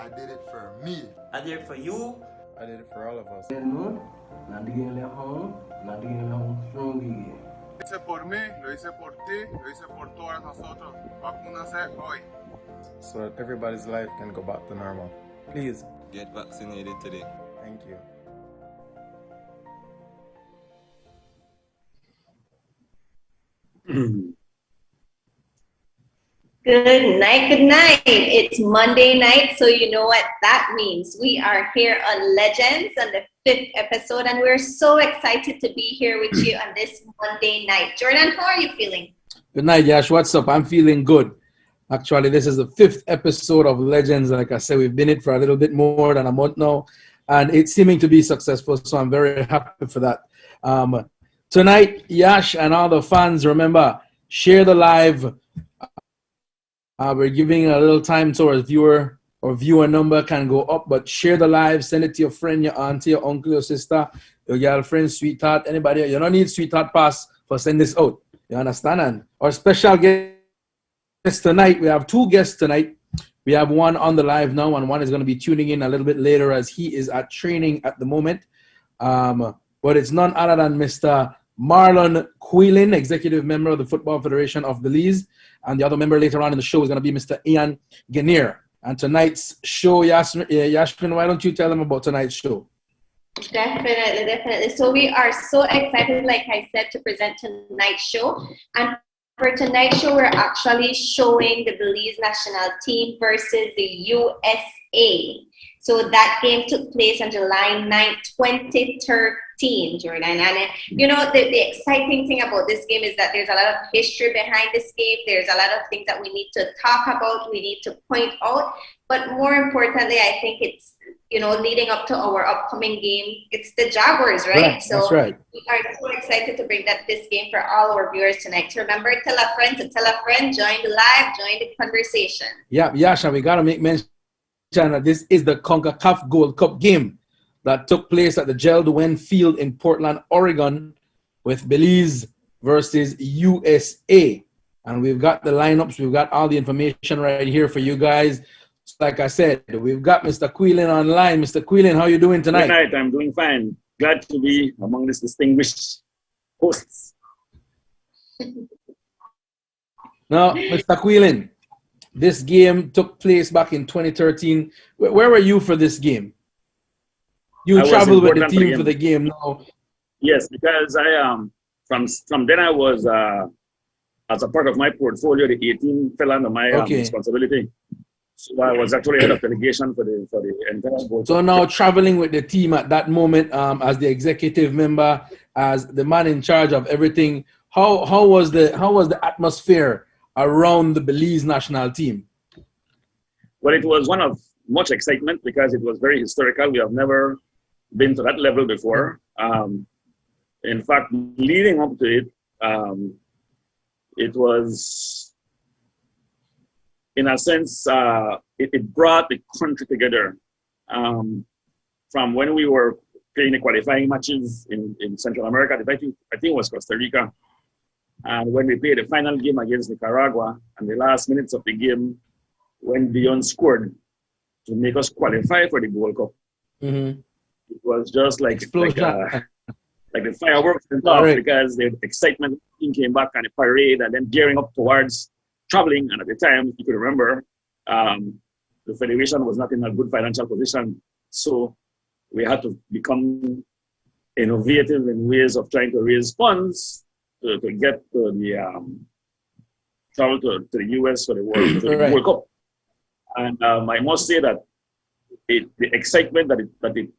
I did it for me. I did it for you. I did it for all of us. Lo hice por mí, lo hice por ti, lo hice por todos nosotros. Vacúnase hoy. So that everybody's life can go back to normal. Please. Get vaccinated today. Thank you. Good night, good night. It's Monday night, so you know what that means. We are here on Legends on the 5th episode, and we're so excited to be here with you on this Monday night. Jordan, how are you feeling? Good night, Yash. What's up? I'm feeling good. Actually, this is the 5th episode of Legends. Like I said, we've been in it for a little bit more than a month now, and it's seeming to be successful, so I'm very happy for that. Tonight, Yash and all the fans, remember, share the live. We're giving a little time so our viewer number can go up, but share the live, send it to your friend, your auntie, your uncle, your sister, your girlfriend, sweetheart, anybody. You don't need sweetheart pass for send this out. You understand? And our special guest tonight, we have 2 guests tonight. We have one on the live now, and one is going to be tuning in a little bit later as he is at training at the moment. But it's none other than Mr. Marlon Quillen, executive member of the Football Federation of Belize. And the other member later on in the show is going to be Mr. Ian Gannier. And tonight's show, Yashmin, why don't you tell them about tonight's show? Definitely. So we are so excited, like I said, to present tonight's show. And for tonight's show, we're actually showing the Belize national team versus the USA. So that game took place on July 9th, 2013, Jordan. And you know, the exciting thing about this game is that there's a lot of history behind this game. There's a lot of things that we need to talk about, we need to point out. But more importantly, I think it's, you know, leading up to our upcoming game, it's the Jaguars, right? So that's right. We are so excited to bring this game for all our viewers tonight. So remember, tell a friend to tell a friend, join the live, join the conversation. Yeah, Yasha, we got to make mention that this is the CONCACAF Gold Cup game that took place at the Geldwin Field in Portland, Oregon, with Belize versus USA. And we've got the lineups, we've got all the information right here for you guys. Like I said, we've got Mr. Quillen online. Mr. Quillen, how are you doing tonight? Good night, I'm doing fine. Glad to be among these distinguished hosts. Now, Mr. Quillen, this game took place back in 2013. Where were you for this game? You traveled with the team for the game now. Yes, because I from then I was as a part of my portfolio, the 18 fell under my responsibility. So I was actually head of delegation for the entire board. So now traveling with the team at that moment, as the executive member, as the man in charge of everything, how was the atmosphere around the Belize national team? Well, it was one of much excitement because it was very historical. We have never been to that level before. In fact, leading up to it, it was, in a sense, it brought the country together. From when we were playing the qualifying matches in Central America, I think it was Costa Rica. And when we played the final game against Nicaragua, and the last minutes of the game, when Dion scored to make us qualify for the Gold Cup, it was just like the fireworks went off because the excitement came back and the parade, and then gearing up towards traveling. And at the time, if you could remember, the federation was not in a good financial position, so we had to become innovative in ways of trying to raise funds to get to the travel to the US for the World Cup. And I must say that the excitement that it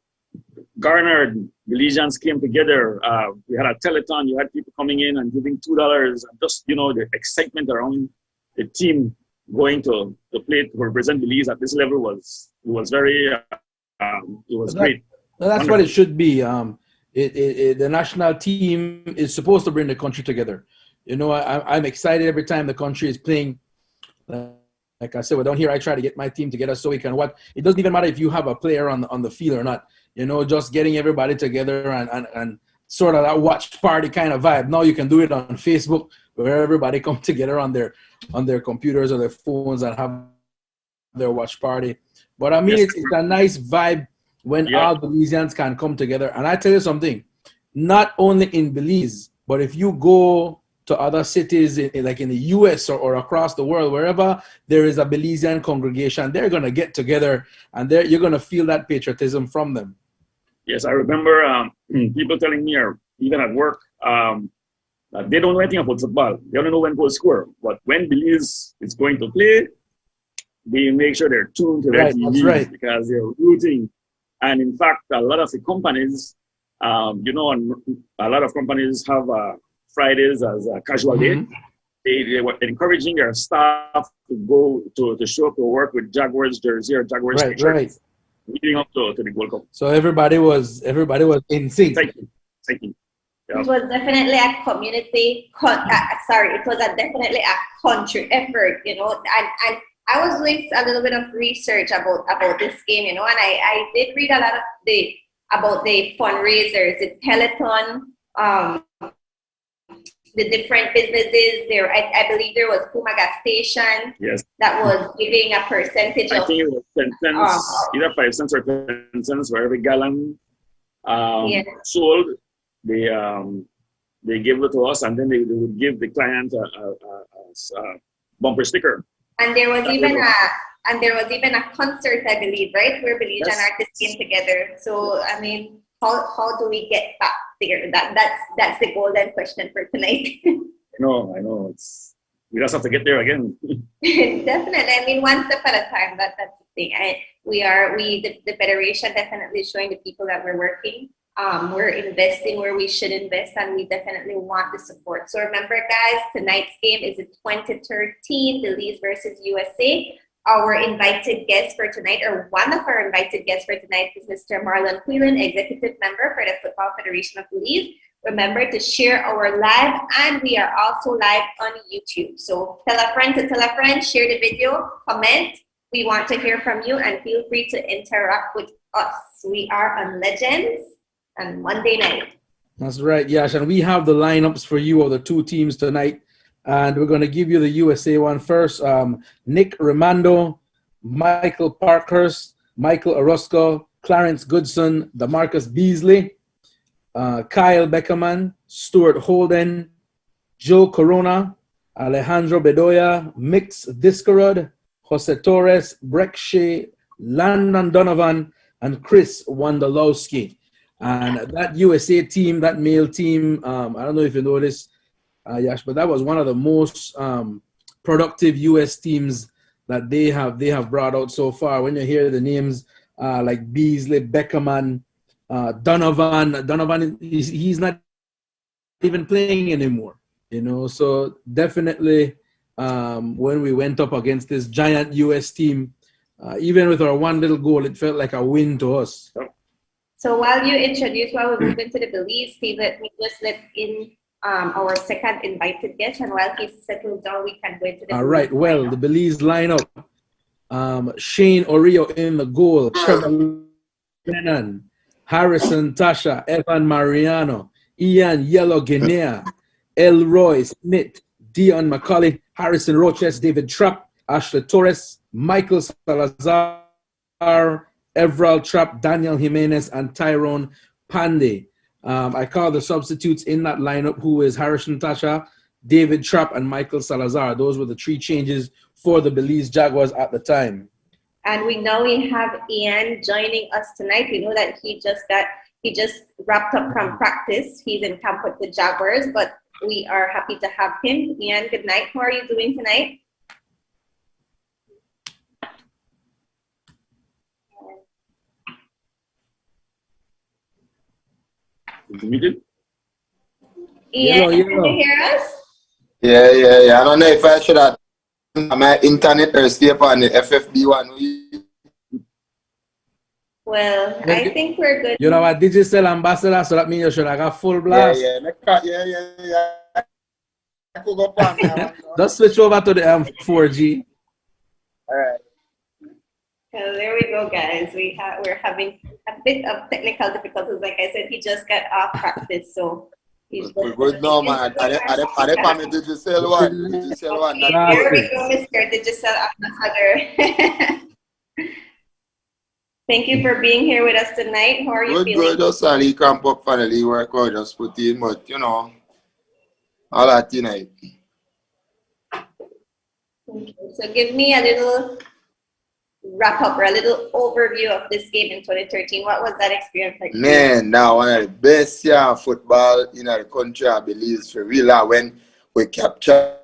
garnered, Belizeans came together. We had a telethon, you had people coming in and giving $2, and just, you know, the excitement around the team going to play to represent Belize at this level was very, it was great. That's wonderful. What it should be. The national team is supposed to bring the country together. You know, I'm excited every time the country is playing. Like I said, well, down here, I try to get my team together so we can watch. It doesn't even matter if you have a player on the field or not. You know, just getting everybody together and sort of that watch party kind of vibe. Now you can do it on Facebook where everybody come together on their computers or their phones and have their watch party. But I mean, Yes, it's a nice vibe when Yeah. all Belizeans can come together. And I tell you something, not only in Belize, but if you go to other cities, like in the US or across the world, wherever there is a Belizean congregation, they're going to get together and you're going to feel that patriotism from them. Yes, I remember people telling me, or even at work, that they don't know anything about football. They don't know when to score. But when Belize is going to play, they make sure they're tuned to their Right, that's TVs right. because they're rooting. And in fact, a lot of the companies, a lot of companies have Fridays as a casual day. They were encouraging their staff to go to show up to work with Jaguars jersey or Jaguars Right, t-shirt right. leading up to the Gold Cup. So everybody was in sync. Thank you. Yeah. It was definitely a community, it was definitely a country effort, and I was doing a little bit of research about this game, and I did read a lot of about the fundraisers, the Peloton, the different businesses there. I believe there was Puma gas station that was giving a percentage I of. think it was 10 cents, either 5 cents or 10 cents for every gallon sold. They gave it to us, and then they would give the client a bumper sticker. And there was even a concert, I believe, right, where Belizean artists came together. So I mean, how do we get back there? That's the golden question for tonight. I know. We just have to get there again. Definitely. I mean, one step at a time. That's the thing. The federation definitely showing the people that we're working. We're investing where we should invest, and we definitely want the support. So remember, guys, tonight's game is the 2013 Belize versus USA. Our invited guest for tonight, or one of our invited guests for tonight, is Mr. Marlon Quillen, Executive Member for the Football Federation of Belize. Remember to share our live, and we are also live on YouTube. So tell a friend to tell a friend, share the video, comment. We want to hear from you, and feel free to interact with us. We are on Legends on Monday night. That's right, Yash. And we have the lineups for you of the two teams tonight. And we're going to give you the USA one first. Nick Rimando, Michael Parkhurst, Michael Orozco, Clarence Goodson, DeMarcus Beasley, Kyle Beckerman, Stuart Holden, Joe Corona, Alejandro Bedoya, Mix Discarod, Jose Torres, Breck Shea, Landon Donovan, and Chris Wondolowski. And that USA team, that male team, I don't know if you know this, Yash, but that was one of the most productive US teams that they have brought out so far. When you hear the names like Beasley, Beckerman, Donovan, he's not even playing anymore, So definitely, when we went up against this giant US team, even with our one little goal, it felt like a win to us. So while we move into the Belize, Steve, let me just let in our second invited guest, and while he settles down, we can go into the All right, well, the Belize lineup. Shane Orio in the goal, Trevor Lennon, Harrison Tasha, Evan Mariano, Ian Yellow Guinea, Elroy Smith, Dion McCauley, Harrison Roches, David Trapp, Ashley Torres, Michael Salazar, Everald Trapp, Daniel Jimenez, and Tyrone Pandey. I call the substitutes in that lineup, who is Harrison Tasha, David Trapp, and Michael Salazar. Those were the three changes for the Belize Jaguars at the time. And we have Ian joining us tonight. We know that he just wrapped up from practice. He's in camp with the Jaguars, but we are happy to have him. Ian, good night. How are you doing tonight? Muted? Ian, can you hear us? Yeah. I don't know if I should have my internet or stay up on the FFB one. Well, I think we're good. You know, a digital ambassador, so that means you should have got full blast. Yeah. I could go back now. Just switch over to the 4G. All right. So there we go, guys. We're having a bit of technical difficulties. Like I said, he just got off practice, so he's We're good now, man. Are they coming to Digital one? Digital one. Here we go, Mr. Digital Ambassador. Thank you for being here with us tonight. How are you feeling? Good. Just a little cramp up for the league workout, just put in, but you know, all that tonight. Okay, so give me a little wrap up or a little overview of this game in 2013. What was that experience like? Man, now one of the best year of football in the country, I believe, for real. When we capture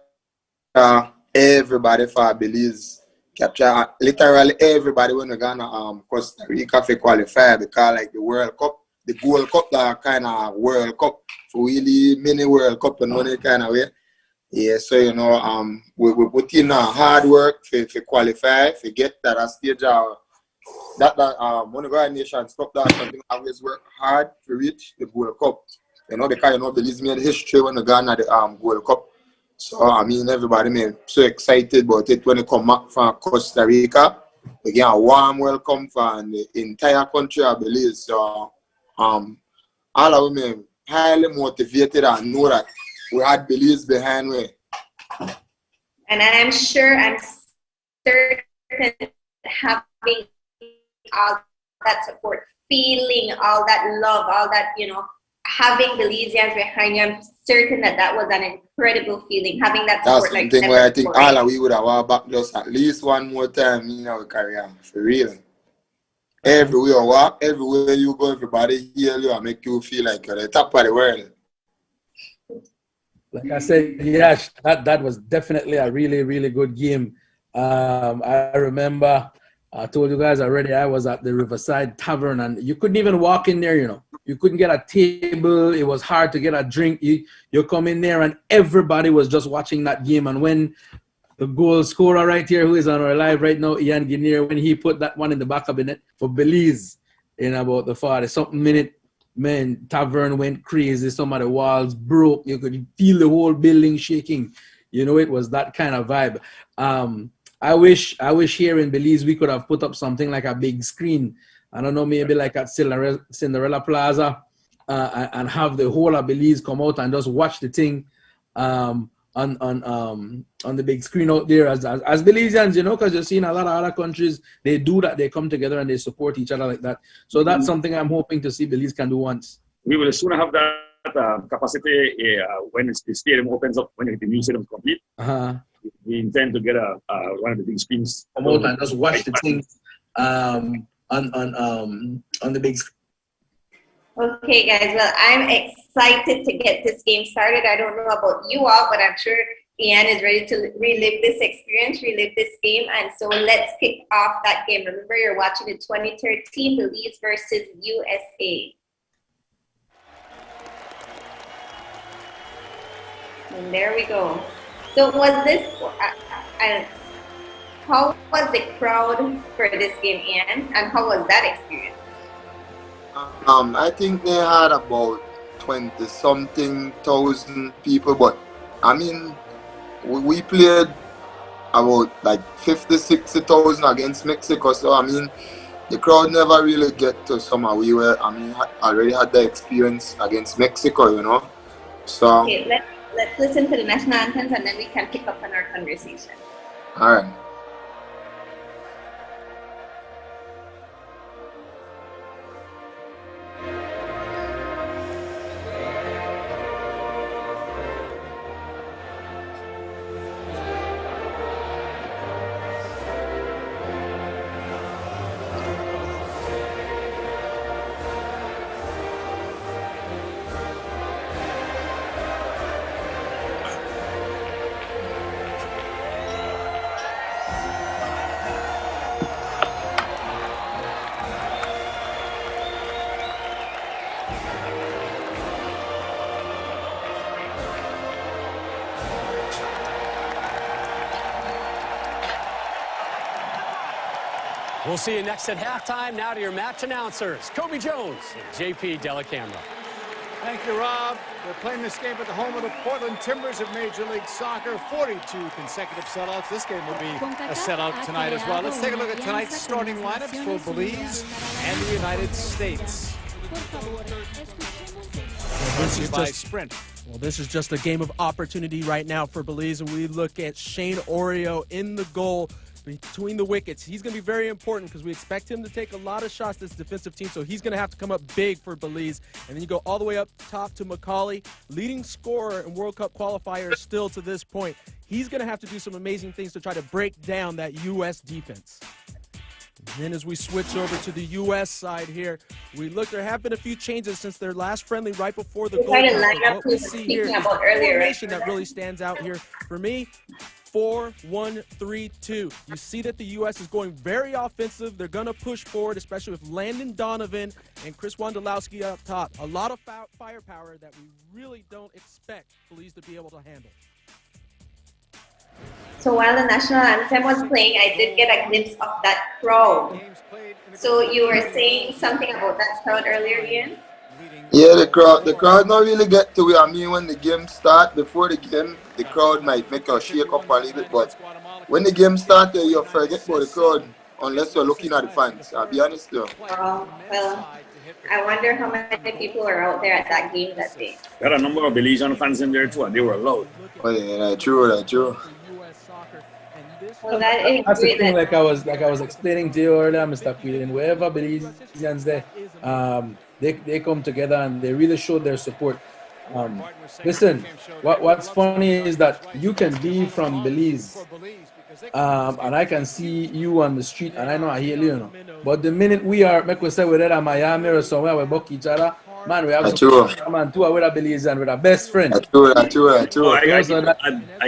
everybody for Belize, capture literally everybody when we gonna Costa Rica for qualifier, because like the World Cup, the Gold Cup, that kind of World Cup, for really mini World Cup and that kind of way. Yeah, so you know, we put in hard work for qualify, for get that stage that when you go to Nations Cup, that's something I always work hard to reach the Gold Cup. You know, because you know Belize made history when we got at the Gold Cup. So I mean, everybody man so excited about it when they come back from Costa Rica. We get a warm welcome from the entire country of Belize. So all of them highly motivated and know that we had Belize behind me. And I'm certain having all that support, feeling all that love, all that, you know, having Belizeans behind you, I'm certain that was an incredible feeling, having that support. That's something like where I think all of we would have walked back just at least one more time in our career, for real. Everywhere you walk, everywhere you go, everybody hear you and make you feel like you're the top of the world. Like I said, yeah, that was definitely a really, really good game. I remember I told you guys already, I was at the Riverside Tavern and you couldn't even walk in there, you know. You couldn't get a table. It was hard to get a drink. You come in there and everybody was just watching that game. And when the goal scorer right here, who is on our live right now, Ian Guinier, when he put that one in the back of the net for Belize in about the 40-something minute, man, Tavern went crazy. Some of the walls broke. You could feel the whole building shaking. You know, it was that kind of vibe. I wish here in Belize we could have put up something like a big screen. I don't know, maybe like at Cinderella Plaza, and have the whole of Belize come out and just watch the thing on the big screen out there as Belizeans, you know, because you're seeing a lot of other countries, they do that. They come together and they support each other like that. So that's something I'm hoping to see Belize can do once. We will soon have that capacity when the stadium opens up, when the new stadium is complete. We intend to get one of the big screens. Come out and just watch the thing on the big screen. Okay, guys. Well, I'm excited to get this game started. I don't know about you all, but I'm sure Ian is ready to relive this experience, relive this game. And so let's kick off that game. Remember, you're watching the 2013 Belize versus USA. And there we go. So was this, how was the crowd for this game, Ian? And how was that experience? I think they had about 20-something thousand people, but I mean, we played about like 50,000-60,000 against Mexico, so I mean, the crowd never really get to somewhere we were. I mean, already had the experience against Mexico, you know. So okay, let's listen to the national anthems and then we can pick up on our conversation. All right. We'll see you next at halftime. Now to your match announcers, Kobe Jones and JP Delacamera. Thank you, Rob. We're playing this game at the home of the Portland Timbers of Major League Soccer. 42 consecutive sellouts. This game will be a sellout tonight as well. Let's take a look at tonight's starting lineups for Belize and the United States. This is just Sprint. Well, this is just a game of opportunity right now for Belize, and we look at Shane Oreo in the goal. between the wickets. He's going to be very important because we expect him to take a lot of shots, this defensive team, so he's going to have to come up big for Belize. And then you go all the way up top to Macaulay, leading scorer in World Cup qualifiers still to this point. He's going to have to do some amazing things to try to break down that U.S. defense. And then as we switch over to the U.S. side here, we look, there have been a few changes since their last friendly right before the goal. What we see here is the formation that really stands out here for me. 4-1-3-2. You see that the U.S. is going very offensive. They're going to push forward, especially with Landon Donovan and Chris Wondolowski up top. A lot of firepower that we really don't expect Belize to be able to handle. So while the national anthem was playing, I did get a glimpse of that crowd. So you were saying something about that crowd earlier, Ian? Yeah, the crowd not really get to where I mean when the game start. Before the game, the crowd might make you shake up a little bit, but when the game starts, you forget about the crowd unless you're looking at the fans. I'll be honest though. Well, I wonder how many people were out there at that game that day. There are a number of Belizean fans in there too, and they were loud. Oh yeah, that's true. Well, that's the thing, like I was explaining to you earlier, Mr. Quillen, wherever Belizeans there, they come together and they really show their support. Listen, what's funny is that you can be from Belize, and I can see you on the street, and I know I hear you, but the minute we say we're at Miami or somewhere, we book each other, man, we have to come and tour with our Belize and with our best friend. That's true. I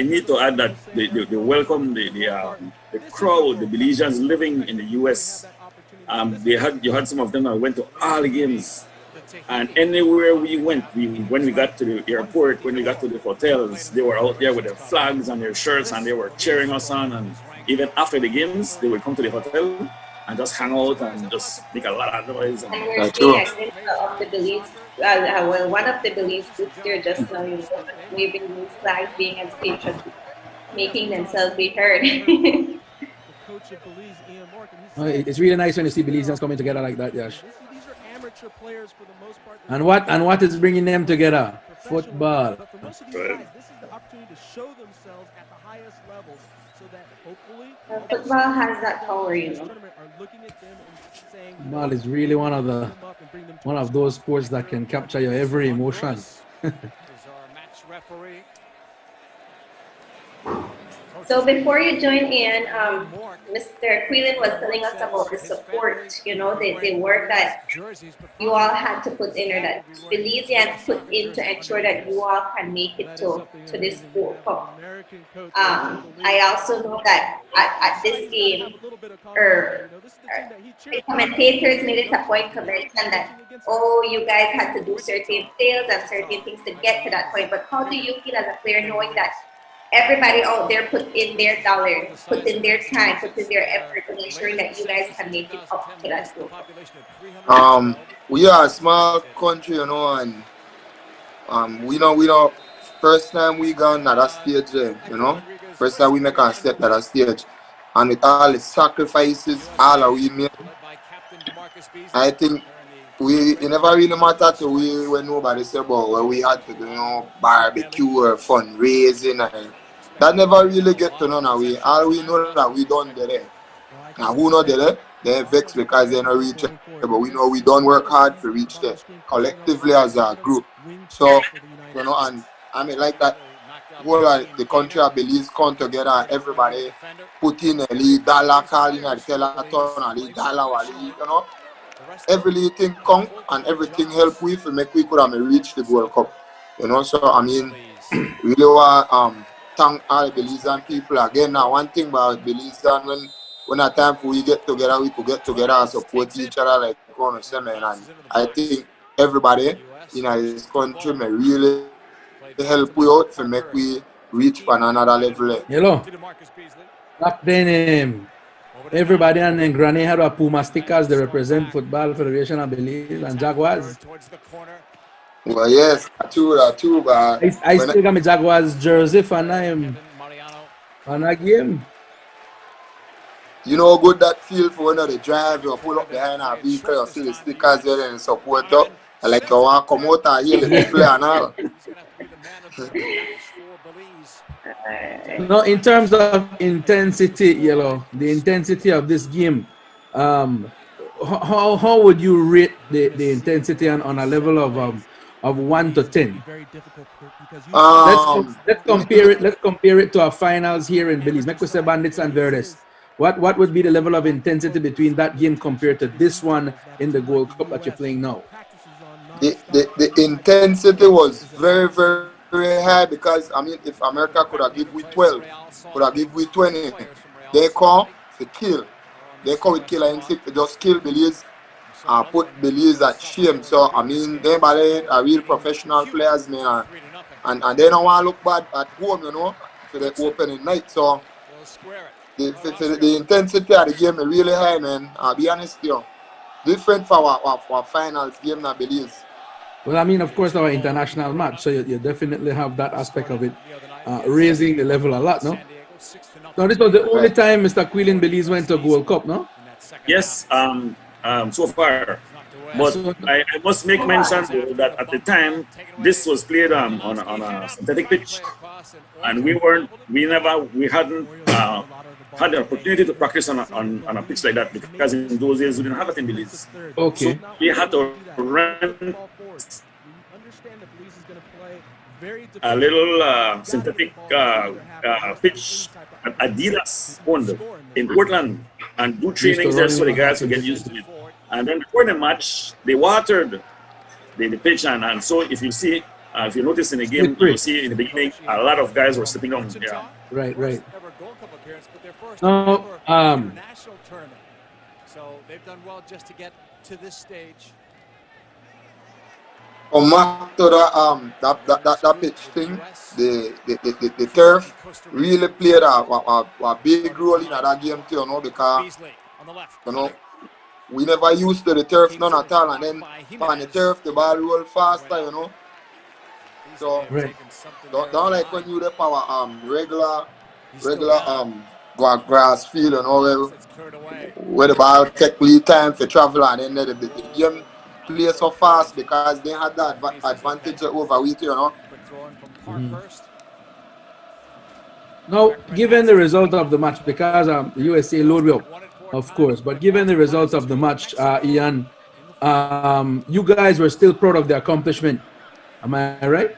need to add that the welcome, the crowd, the Belizeans living in the U.S., you had some of them that went to all the games. And anywhere we went, when we got to the airport, when we got to the hotels, they were out there with their flags and their shirts, and they were cheering us on. And even after the games, they would come to the hotel and just hang out and just make a lot of noise. And we're seeing a glimpse of the Belize, one of the Belize groups there just now, waving these flags, being as patriots, making themselves be heard. It's really nice when you see Belizeans coming together like that, Yash. Players for the most part. And what is bringing them together? Football. But for most of these guys, this is the opportunity to show themselves at the highest level, so that hopefully football has that power, Football is really one of those sports that can capture your every emotion. So before you join in, Mr. Quillen was telling us about the support, the work that you all had to put in, or that Belizeans put in to ensure that you all can make it to this World Cup. I also know that at this game, the commentators made it a point to mention that, you guys had to do certain sales and certain things to get to that point. But how do you feel as a player knowing that everybody out there put in their dollars, put in their time, put in their effort, and ensuring that you guys can make it up to that goal? We are a small country, and we know first time we gone at that stage there, first time we make a step at that stage, and with all the sacrifices all that we made, I think it never really mattered to we when nobody said about where we had to do barbecue or fundraising, and that never really get to none of we. All we know that we done there. Now who not there, they're vexed because they not reach it. But we know we don't work hard to reach there collectively as a group. So, and I mean like that whole the country of Belize come together and everybody put in a lead dollar, calling and telethon and lead dollar, every little thing count and everything help we to make we could have reach the World Cup. So I mean really want thank all the Belizean people again. Now one thing about Belizean, when a time for we get together, we could get together and support each other like Corner Semen, and I think everybody in this country may really help we out to make we reach for another level. Hello. Back then, everybody and then Granny had a Puma stickers. They represent Football Federation of Belize and Jaguars. Well, yes, true, but I still got my Jaguars jersey for them on a game. You know how good that feel for when they drive, you pull up behind our vehicle, you see the stickers there and support up. I like you want to come out and hear the play and all. No, in terms of intensity, the intensity of this game, how would you rate the intensity on a level of 1 to 10? Let's compare it. Let's compare it to our finals here in Belize. Make we say Bandits and Verdes. What would be the level of intensity between that game compared to this one in the Gold Cup that you're playing now? The intensity was very, very, very high because, I mean, if America could have given we 12, could have given we 20, they come to kill. They come with kill and sick to just kill Belize and put Belize at shame. So, I mean, they are real professional players, man, and they don't want to look bad at home, for the opening night. So, the intensity of the game is really high, man. I'll be honest with you. Different for our finals game in Belize. Well, I mean, of course, our international match, so you definitely have that aspect of it, raising the level a lot, no? So this was the only time Mr. Quillen Belize went to Gold Cup, no? Yes, so far. But I must make mention that at the time, this was played on a synthetic pitch, and we hadn't had the opportunity to practice on a pitch like that because in those days we didn't have it in Belize. Okay. So we had to rent a little synthetic pitch that Adidas owned in Portland and do trainings there so the guys could get used to it. And then before the match, they watered the pitch, and so if you see, if you notice in the game, you'll see in the beginning a lot of guys were sitting down. Yeah. Right. National tournament. So they've done well just to get to this stage. Back to that pitch thing, the turf really played a big role in that game too, because we never used to the turf none at all, and then on the turf the ball roll faster, So don't like when you the power regular grass field, where the ball take lead time for travel, and then the game play so fast because they had that advantage over it, Now, given the result of the match, because the USA load me up, of course, but given the results of the match, Ian, you guys were still proud of the accomplishment. Am I right?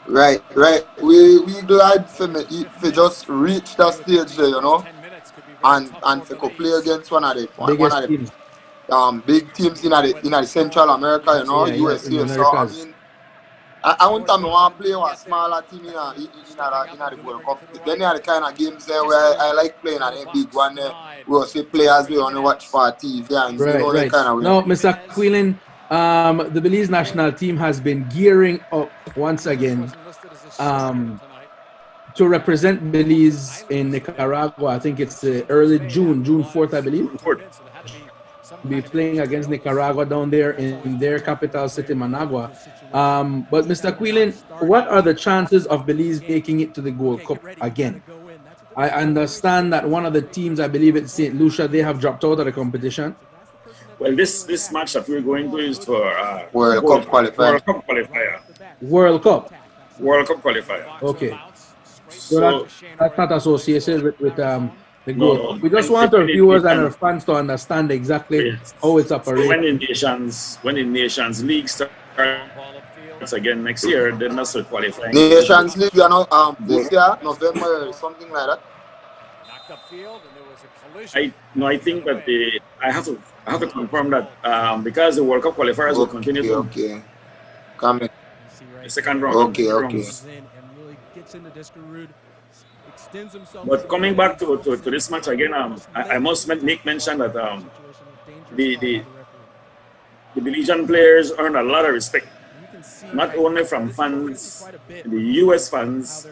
Right. We glad for just reach that stage there, and to play against one of the teams. Big teams in the Central America, USA. So I mean, I want to play with a smaller team in the World Cup. Then there are the kind of games there where I like playing at a big one there. We'll see players we only watch for TV and right. Kind of way. Now, Mr. Quillen, the Belize national team has been gearing up once again to represent Belize in Nicaragua. I think it's early June 4th, I believe. Be playing against Nicaragua down there in their capital city, Managua. But Mr. Quillen, what are the chances of Belize making it to the Gold Cup again? I understand that one of the teams, I believe it's St. Lucia, they have dropped out of the competition. Well, this match that we're going to is for World Cup qualifier. World Cup qualifier. Okay. So that's not associated with the goal. We just want our viewers and our fans to understand exactly how it's operating. So when the Nations League starts again next year, then that's the qualifying. Nations League, this year, November, something like that. I think that I have to confirm that because the World Cup qualifiers will continue. Okay. Coming. The second round. Okay. But coming back to this match again, I must make mention that the Belizean players earn a lot of respect, not only from fans, the US fans,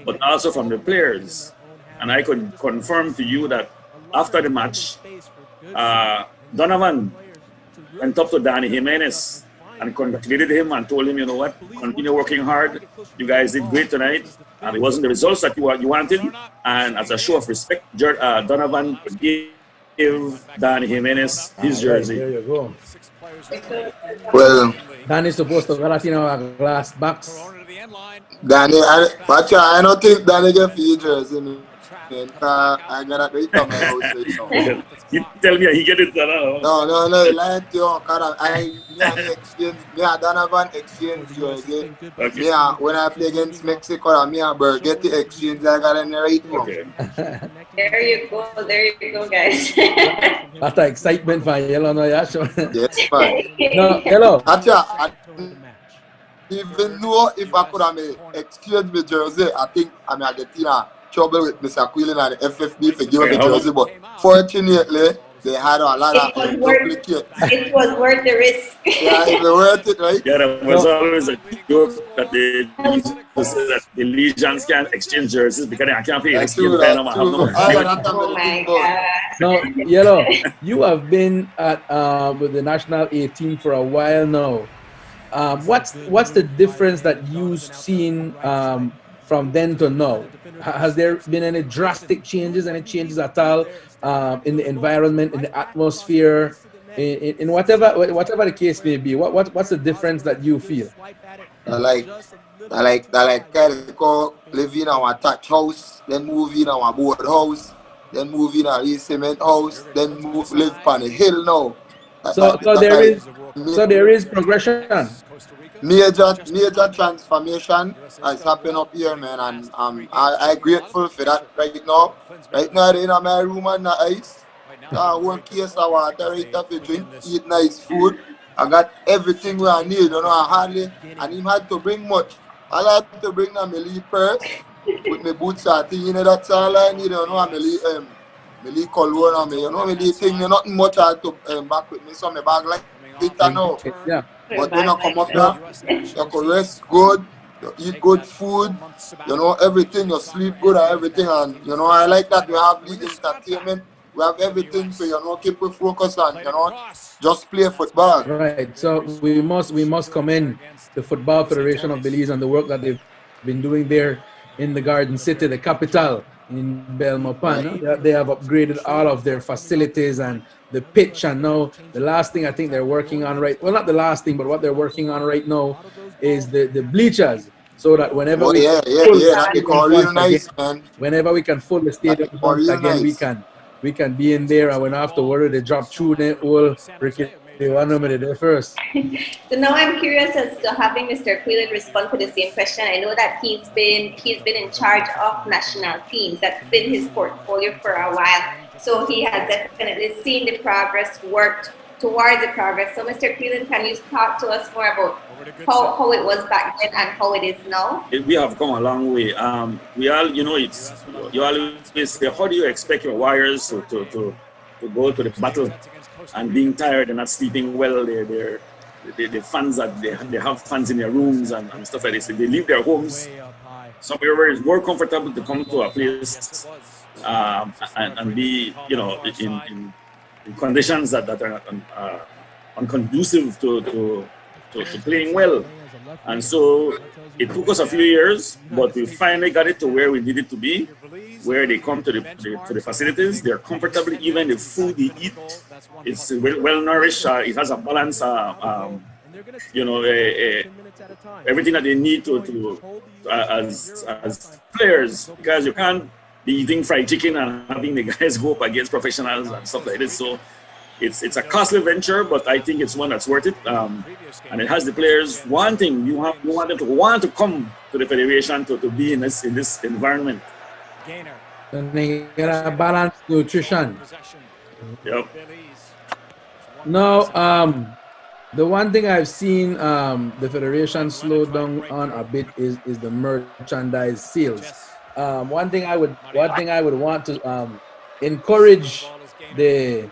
but also from the players. And I could confirm to you that after the match, Donovan went up to Danny Jimenez and congratulated him and told him, you know what, continue working hard. You guys did great tonight. It wasn't the results that you wanted. And as a show of respect, Donovan gave give Dan Jimenez his jersey. There you go. Well, Danny's supposed to go out in our glass box. Danny, I don't think Danny get for your jersey, man. I got it right on my house right now. You tell me he get it done. No, like you, me and Donovan exchange jersey. Okay. When I play against Mexico, me and Bird get the exchange I got in the right now. Okay. There you go, guys. That's the excitement for Yellow no yeah, sure. Yes, man. No, hello. Actually, even though if I could have exchange my jersey, I think I'm getting in trouble with Mr. Quillen and the FFB for giving me jersey. But fortunately, they had a lot of duplicates. It was worth the risk. Yeah, it was worth it, right? Yeah, there was always a joke that they used to say that the Legions can't exchange jerseys because they can't pay. That's true. Oh my God. No, Yellow, you have been at with the national A team for a while now. What's the difference that you've seen from then to now? Has there been any drastic changes, any changes at all in the environment, in the atmosphere, in whatever the case may be? What's the difference that you feel? I like kind of go live in our thatch house, then move in our board house, then move in our cement house, then live on the hill now. So there is progression. Major transformation has happened up here, man, and I'm grateful for that right now. Right now, in my room and the ice, one case of water right up to drink, eat nice food. I got everything where I need, I didn't have to bring much. All I had to bring my Lee purse with my boots and thing, that's all I need, my Lee cologne, my Lee thing, nothing much I had to back with me, so my bag like it now. Yeah. But then I come up there, you can rest good, you eat good food, everything, you sleep good and everything. And, I like that we have the entertainment, we have everything to, keep we focused on, just play football. Right, so we must commend the Football Federation of Belize and the work that they've been doing there in the Garden City, the capital in Belmopan. They have upgraded all of their facilities and the pitch, and now the last thing I think they're working on not the last thing, but what they're working on right now is the bleachers, so that whenever whenever we can fill the stadium again, we can be in there and we don't have to worry they drop through the whole they want them there first. So now I'm curious as to having Mr. Quillen respond to the same question. I know that he's been in charge of national teams. That's been his portfolio for a while. So he has definitely seen the progress, worked towards the progress. So Mr. Quillen, can you talk to us more about how it was back then and how it is now? We have come a long way. We all, you always say, how do you expect your warriors to go to the battle and being tired and not sleeping well? The fans that they have fans in their rooms and stuff like this. They leave their homes somewhere where it's more comfortable to come to a place and be, in conditions that are unconducive to playing well. And so it took us a few years, but we finally got it to where we needed to be, where they come to the facilities. They're comfortable. Even the food they eat, it's well nourished. It has a balance. Everything that they need as players, because you can't be eating fried chicken and having the guys go up against professionals and stuff like this. So it's a costly venture, but I think it's one that's worth it. And it has the players wanting. You want them to want to come to the federation to be in this environment. And they get a balanced nutrition. Yep. Now, the one thing I've seen the federation slow down on a bit is the merchandise sales. One thing I would want to encourage the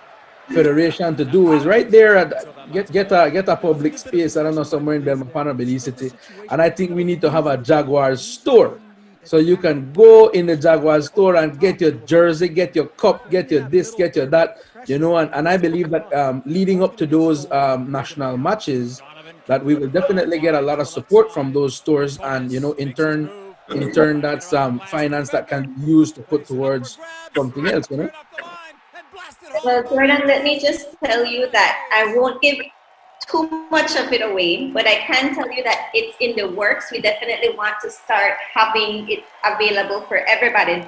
federation to do is right there at get a public space. I don't know, somewhere in Belmopan or Belize City, and I think we need to have a Jaguars store, so you can go in the Jaguars store and get your jersey, get your cup, get your this, get your that, and I believe that leading up to those national matches, that we will definitely get a lot of support from those stores, and in turn that's finance that can be used to put towards something else. Well, Jordan, let me just tell you that I won't give too much of it away, but I can tell you that it's in the works. We definitely want to start having it available for everybody.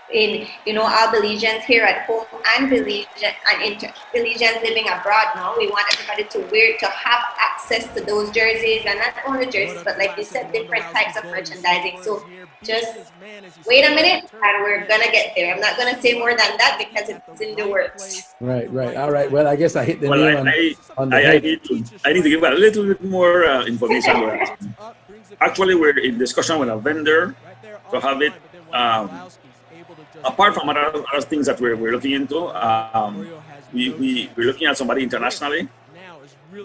In all Belizeans here at home and Belizeans living abroad now, we want everybody to have access to those jerseys, and not only jerseys, but like you said, different types of merchandising. So just wait a minute, and we're gonna get there. I'm not gonna say more than that because it's in the works. Right. All right. Well, I guess I hit the Well, nail on the head. I need to give a little bit more information. Actually, we're in discussion with a vendor to have it. Apart from other things that we're looking into, we're looking at somebody internationally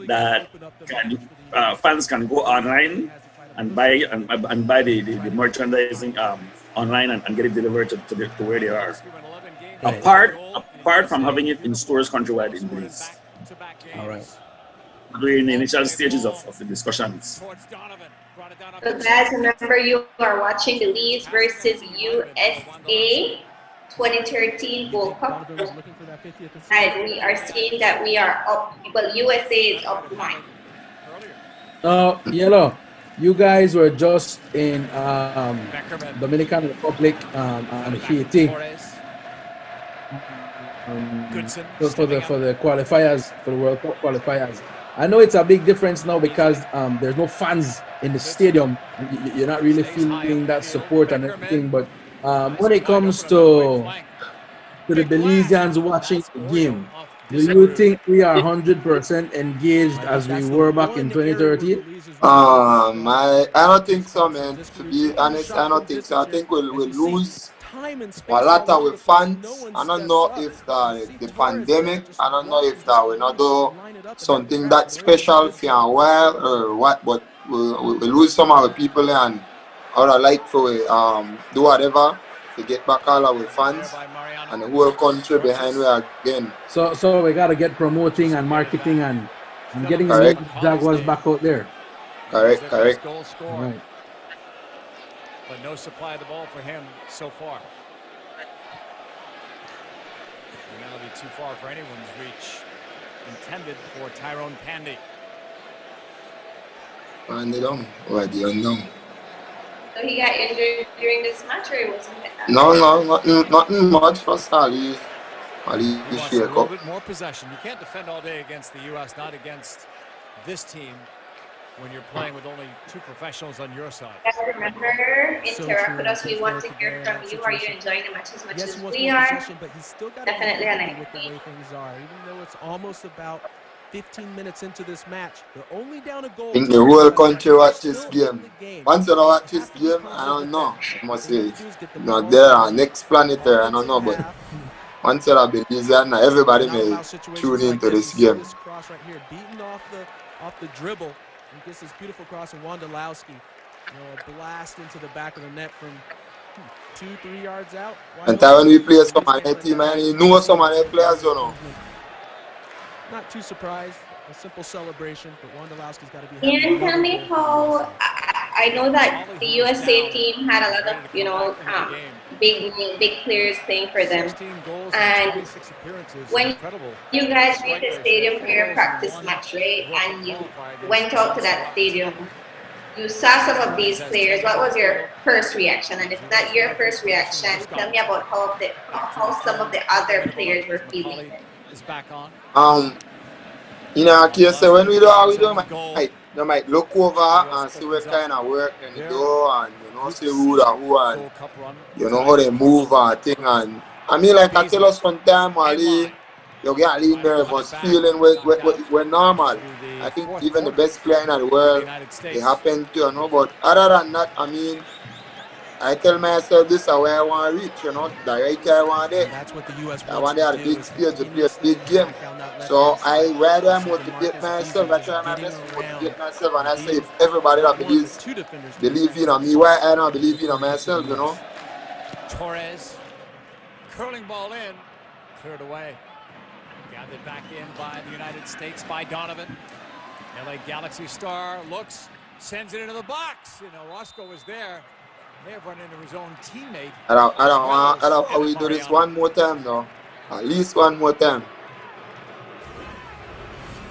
that fans can go online and buy the merchandising online and get it delivered to where they are. Apart from having it in stores countrywide in Belize. All right. We're in the initial stages of the discussions. So guys, remember you are watching Belize versus USA 2013 World Cup. And we are seeing that we are up. Well, USA is up 1. Yellow, you guys were just in Dominican Republic and Haiti for the qualifiers, for the World Cup qualifiers. I know it's a big difference now because there's no fans in the stadium. You're not really feeling that support and everything. But when it comes to the Belizeans watching the game, do you think we are 100% engaged as we were back in 2013? I don't think so, man. To be honest, I don't think so. I think we'll lose a lot of fans. I don't know if the pandemic, I don't know if that will not do something that special for a while or what, but we'll lose some of the people and I would like for do whatever to get back all our fans and the whole country behind we again. So we gotta get promoting and marketing and getting the Jaguars back out there. Correct. Right. But no supply of the ball for him so far. And that'll be too far for anyone's reach. Intended for Tyrone Pandy. Pandy down. Or the unknown. So he got injured during this match, or he wasn't hit? No, nothing much for Sally. A little bit more possession. You can't defend all day against the U.S., not against this team when you're playing with only 2 professionals on your side. Remember, interact with us. We want to hear from you. Are you enjoying the match as much as we are? But he's still got Definitely to with the way things are. Even though it's almost about 15 minutes into this match, they're only down a goal. In the whole country watch this game. Once you watch this game, I don't know. I must say, not there on next planet there, I don't know, but once you have Belizean, everybody may tune into this game. This cross right here, beaten off the dribble. And gets this beautiful cross, and Wondolowski, a blast into the back of the net from 2-3 yards out. And when we play some of the team, and you know some of the players, you know. Not too surprised. A simple celebration, but Wondolowski's got to be. Can you tell me how? I know that the USA team had a lot of big players playing for them, and when you guys reached the stadium for your practice match, right, and you went out to that stadium, you saw some of these players. What was your first reaction? And if not your first reaction, tell me about how some of the other players were feeling. Case when we might look over and see what kind of work they do and see who and how they move and thing. And I mean, like I tell us sometimes, Ali, you get a little nervous feeling when normal. I think even the best player in the world, it happened to, but other than that, I mean, I tell myself this is where I want to reach, the right I want it. I want to have a big stage to play a big game. So I rather motivate myself, I try my best to motivate myself, and I say if everybody that believe in me, why I don't believe in myself, Torres, curling ball in, cleared away. Gathered back in by the United States by Donovan. LA Galaxy star looks, sends it into the box. Roscoe was there. May have run into his own teammate. I don't want we do this one more time though. At least one more time.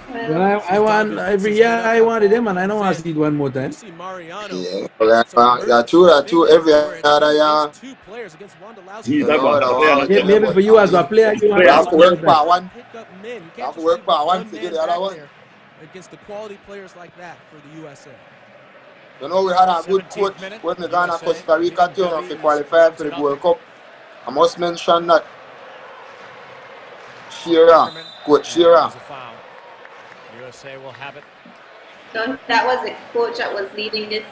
Well, I want every year I wanted him, and I don't want to see it one more time. Yeah, that's true. Every other year, He's you that know, one. that one tell you, Maybe but for you as a player, you want you to have see to it one more work for time. one. You have to work for one to get the other one. Against the quality players like that for the USA. You know, we had a good coach when we got to Costa Rica to qualify for the World Cup. I must mention that Shearer, Coach Shearer. USA will have it. So that was the coach that was leading this.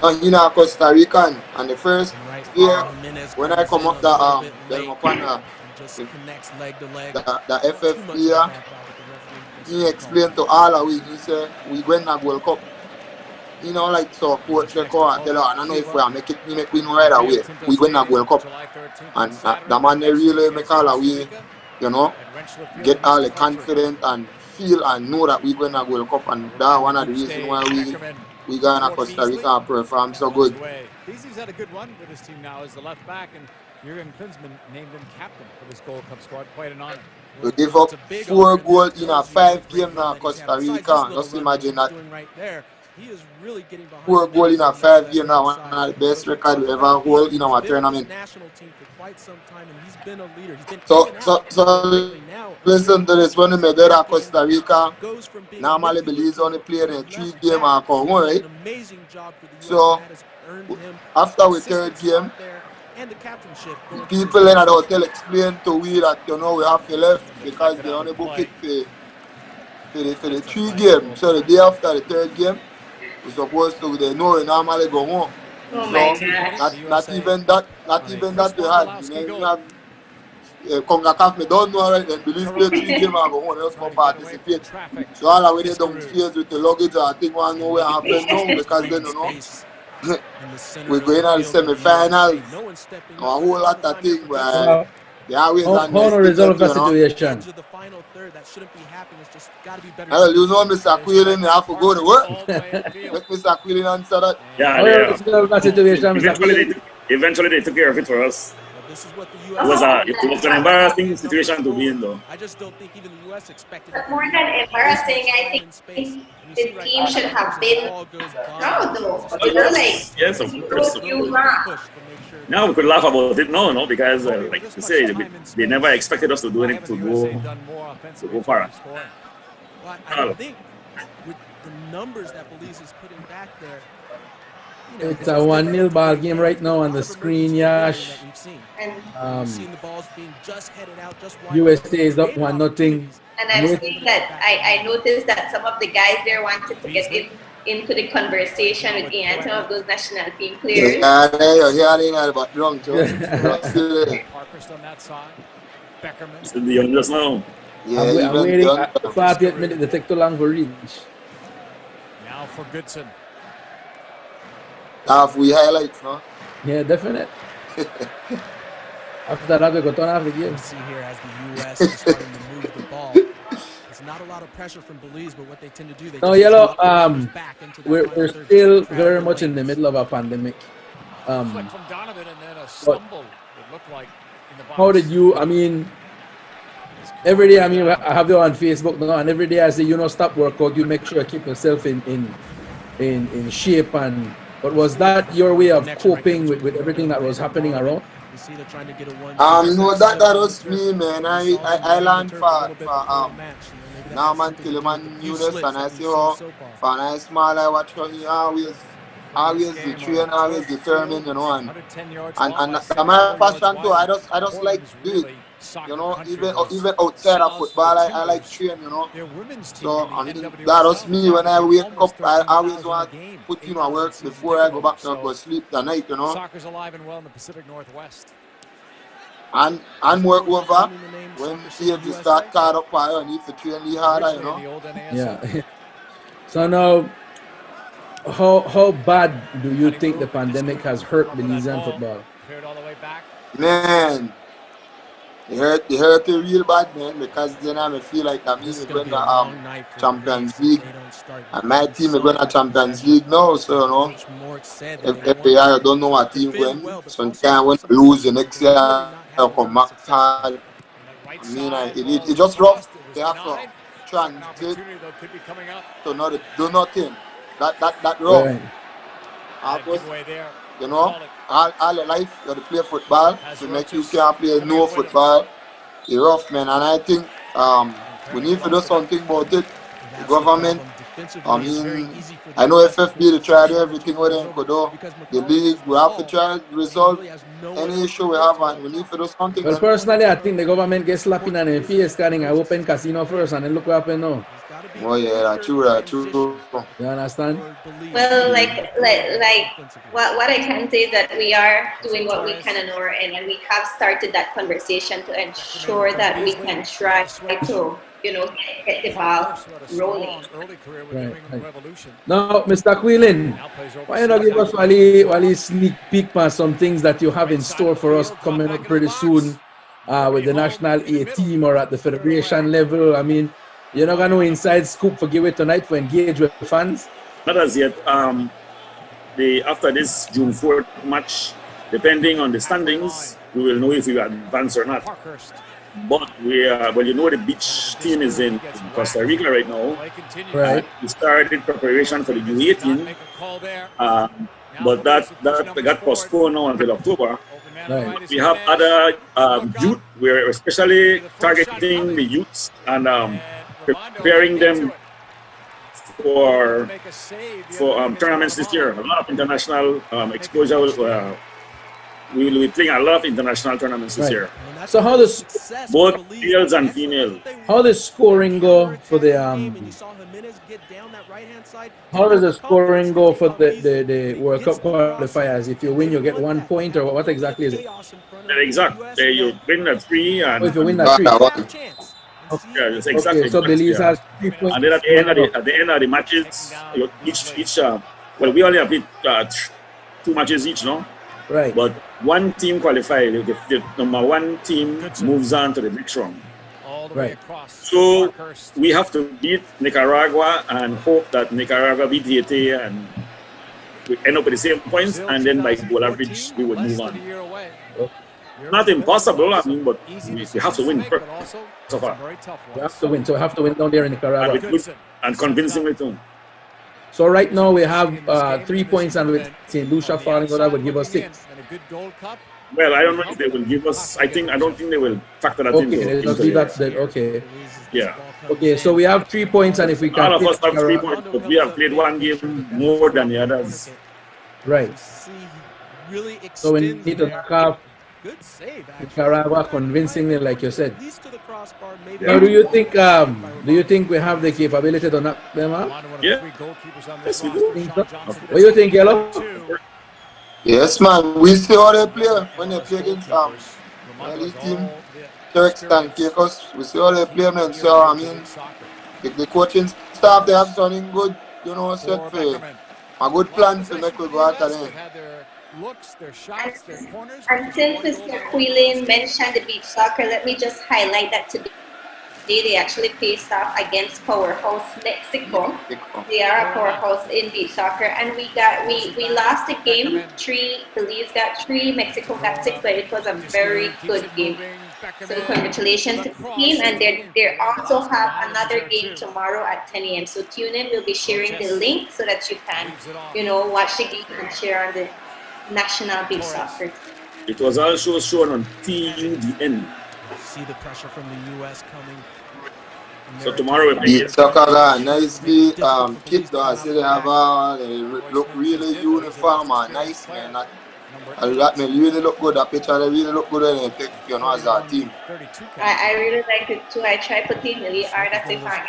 And you know, Costa Rican, and the first year when I come up them up on the FF here, he explained to all of we, he said, we win a World Cup. You know, like, so coach the call and tell her, I don't know if we make we know right away. We win a World Cup. And the man they really make all away, you know, get all the confidence and feel and know that we win a World Cup. And that's one of the reasons why we got in Costa Rica and perform so good. Beasley's had a good run with his team now as the left back, and Jurgen Klinsmann named him captain for this Gold Cup squad. Quite an honor. We give up 4 goals in a 5 game now Costa Rica. Just imagine that. 4 goals in a 5 game now, one of the best record we ever hold in our tournament. So listen to this, when we get to Costa Rica, normally Belize only play in a 3 game or come, right? So after we 3rd game, people in the hotel explain to we that, you know, we have to left because they only book it for the 3 games. So the day after the 3rd game, we're supposed to, they know we normally go home. Oh so my God. not even that we had. You know, we have CONCACAF, we don't know right, then Belize play 3 games and go home, they just come participate. So all the way they downstairs with the luggage, I think we know what happened now because then, you know, we're going to the semi-finals. A whole lot of things, but they always how to resolve the situation? Well, you know, Mr. Quillen, you have to go to work. Let Mr. Quillen answer that. Yeah. Resolve that situation, Mr. Quillen? Eventually, they took care of it for us. It was an embarrassing situation to be in, though. I just don't think even the US expected. But more than embarrassing, I think the team should have been proud, though. You know, like, yes, of course. you laugh. Now we could laugh about it, no, because like you say, they never expected us to do anything to go far. I think with the numbers that Belize is putting back there, it's a 1-0 ball game right now on the screen, Yash. USA is up 1-0. And I've seen that I noticed that some of the guys there wanted to get into the conversation with Ian, some of those national team players. Yeah, about drunk, Parker's on that side. Beckerman. It's in the young just now. Yeah, I'm waiting 48 minutes to take too long for reach. Now for Goodson. We highlights, no? Yeah, definite. After that, we go turn off the game. See here as the US is starting to move the ball. There's not a lot of pressure from Belize, but what they tend to do, they Yellow, we're still very much in the middle of a pandemic. Flick from Donovan and then a stumble, it looked like, in the box. How did you, I mean, every day, I mean, I have you on Facebook now, and every day I say, you know, stop workout, you make sure you keep yourself in shape. And but was that your way of coping with everything that was happening around? No, that was me, man. I learned for Norman Tilleman Nunes, and I see how for a small I watch how he always the train, always determined, you know, and my passion too. I just like do it. You know, even outside of football, I like train, you know. So I mean, that was me when I wake up. I always want to put in my work before I go back to go sleep that night, you know. Soccer's alive and well in the Pacific Northwest. And work over when you start caught up fire and need to train really harder, you know. Yeah. So now, how bad do you think the pandemic has hurt Belizean football? Man, it hurt it real bad, man, because then I feel like that means we're going to Champions League. And my team is going to Champions League now, so, you know, every year I don't know what team win. Sometimes when I lose the next year, come back hard. I mean, it just rough. They have to transit to not do nothing. That rough. Right. Because, you know, all your life you have to play football. To make you can't play no football, it's rough, man. And I think we need to do something about it. The government, I mean, I know FFB, they tried everything with them could do. The league, we have to try to resolve any issue we have, and we need to do something. Well, personally, I think the government gets slapping on the face scanning and open casino first, and then look what happened now. Oh yeah, that's true. You understand? Well, what I can say is that we are doing what we can on our end, and we have started that conversation to ensure that we can try to, you know, get the ball rolling. Right. Now, Mr. Quillen, why not give us a sneak peek on some things that you have in store for us coming up pretty soon with the national A team or at the federation level? I mean, you're not going to know inside scoop for Give It Tonight for engage with fans? Not as yet. After this June 4th match, depending on the standings, we will know if we advance or not. But you know, the beach team is in Costa Rica right now. Right. We started preparation for the U18, but that got postponed now until October. Right. We have other youth. We're especially targeting the youths and preparing them for tournaments this year. A lot of international exposure. We will be playing a lot of international tournaments this year. So how does both males and females? How does scoring go for the How does the scoring go for the World Cup qualifiers? If you win, you get 1 point, or what exactly is it? Exactly. You win the 3, and if you win that 3. Yeah, that's exactly. Okay, so Belize has 3 points. And then at the end of the matches, each well, we only have played 2 matches each, no? Right. But one team qualified. The number 1 team moves on to the next round. Right. So we have to beat Nicaragua and hope that Nicaragua beat Haiti and we end up with the same points, and then by goal average we would move on. Not impossible, I mean, but we have to win so far. We have to win. So we have to win down there in Nicaragua. And convincingly too. So right now we have 3 points, and with St. Lucia falling out, that would give us 6. Well, I don't know if they will give us. I don't think they will factor that in. Okay, okay. Yeah. Okay, so we have 3 points, and if we can. All of us have 3 points, but we have played one game more than the others. Right. So we need to knock off Nicaragua convincingly, like you said. Now, do you think we have the capability to knock them out? Yeah. Yes, we do. What do you think, Yellow? Yes, man. We see how they play when they play against this team, Turks and Caicos. We see how they play, man. So I mean, if the coaching staff they have something good, you know, set for a good plan to make we go after them. And since Mr. Quillen mentioned the beach soccer, let me just highlight that today they actually faced off against powerhouse Mexico. They are a powerhouse in beach soccer, and we lost the game 3. Belize got 3, Mexico got 6, but it was a very good game. So congratulations to the team, and they also have another game tomorrow at 10 a.m. So tune in. We'll be sharing the link so that you can, you know, watch the game and share on the national beach soccer. It was also shown on TUDN. See the pressure from the U.S. coming. So tomorrow we're playing. Soccer got nicely kit though. I see they have they look really uniform and nice, man. That may really look good. That picture they really look good when they take, you know, as a team. I really like it too. I try putting really hard as if I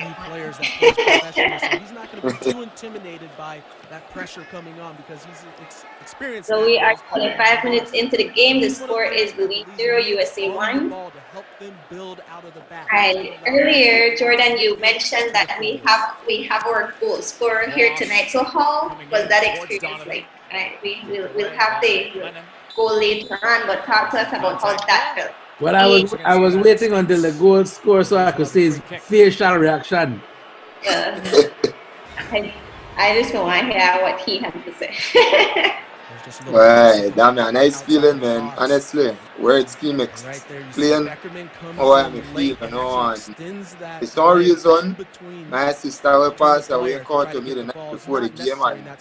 get. He's not going to be too intimidated by that pressure coming on because he's experienced. So we are 25 minutes into the game. The score is Belize 0, USA 1. And earlier, Jordan, you mentioned that we have our goal scorer here tonight. So how was that experience like? We'll have the goal later on, but talk to us about how that felt. Well, I was waiting until the goal score so I could see his facial reaction. I just want to hear what he had to say. Right, damn, a nice feeling, man. Honestly, words key mixed. Playing how I feel, you know, and for some reason, my sister will pass away called to me the night before the game, and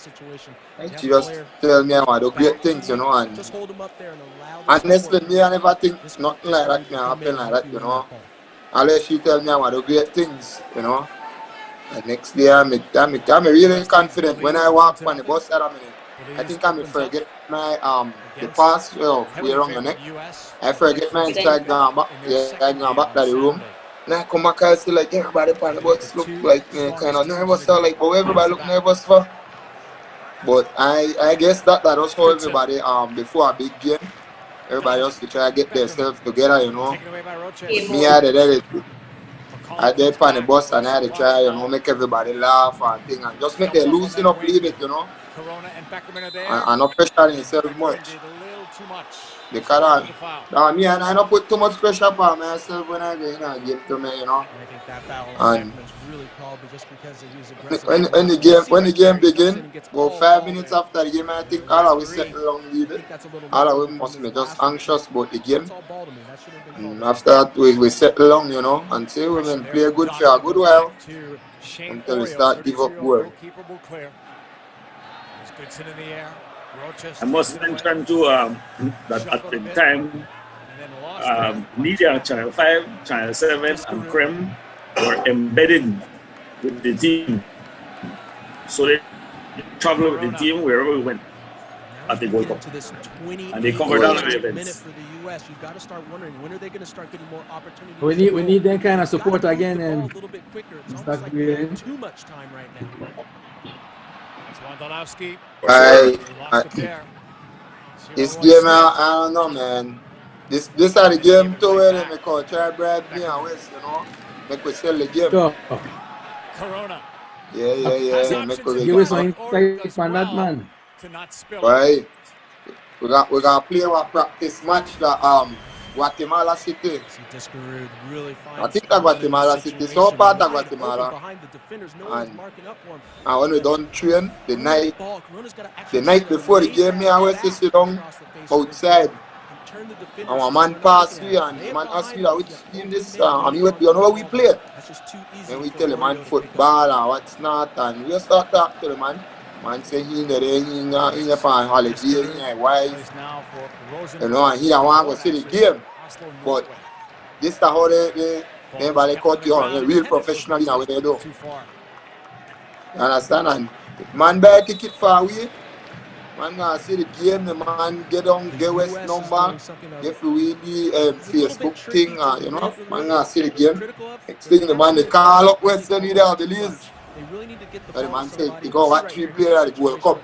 she just tell me I want to do great things, you know, and honestly, me, I never think nothing like that can happen like that, you know. Unless she tell me I want to do great things, you know. And next day, I'm really confident. When I walk on the bus that I'm in, I think I forget my the pass way around the neck. I forget my inside going back. Yeah, I go back to the room. And I come back and see like everybody on the bus look like kind of nervous. So like, but everybody look nervous for. But I guess that was for everybody before a big game. Everybody else to try to get themselves together, you know. Me, I did on the bus and I had to try, you know, make everybody laugh and thing and just make them loosen up a little bit, you know. And not pressure themselves much. Because me and I don't put too much pressure upon myself when I get in a game to me, you know. And when the game begin, about 5 minutes after the game, I think all of us settle down a little bit. All of us must be just anxious about the game. And after that, we settle down, you know, and say we will play good for a good while until we start give up goal. I must mention too that at the time, media Channel 5, Channel 7, and Creme were embedded with the team. So they traveled with the team wherever we went at the World Cup. And they covered all of the events. For the US, you've got to start wondering when are they going to start getting more opportunities. We need that kind of support again and a little bit quicker. It's almost like we have too much time right now. This game, I don't know, man. This are the game too where they make out try bribe me and West, you know. Make we sell the game. Corona. Yeah. Make we give us some insight on that, man. Right. We got to play our practice match that Guatemala City. I think that Guatemala City, so part of Guatemala. And when we don't train, the night before the game, me and Wesley sit down outside. And one man passed me and the man asked me which team this and you know what we play. And we tell the man football and what's not, and we start talking to the man. Man say he in the holiday, he and wife. You know, and he don't want to go see the game. But this is how they cut you on. They're real professional in what they do. You understand? And man buy a ticket far away. Man gonna see the game, the man get on, get West number, get free Facebook thing, you know, man gonna see the game. Next thing the man they call up West and they Belize. The man say he go watch 3 players at the World Cup.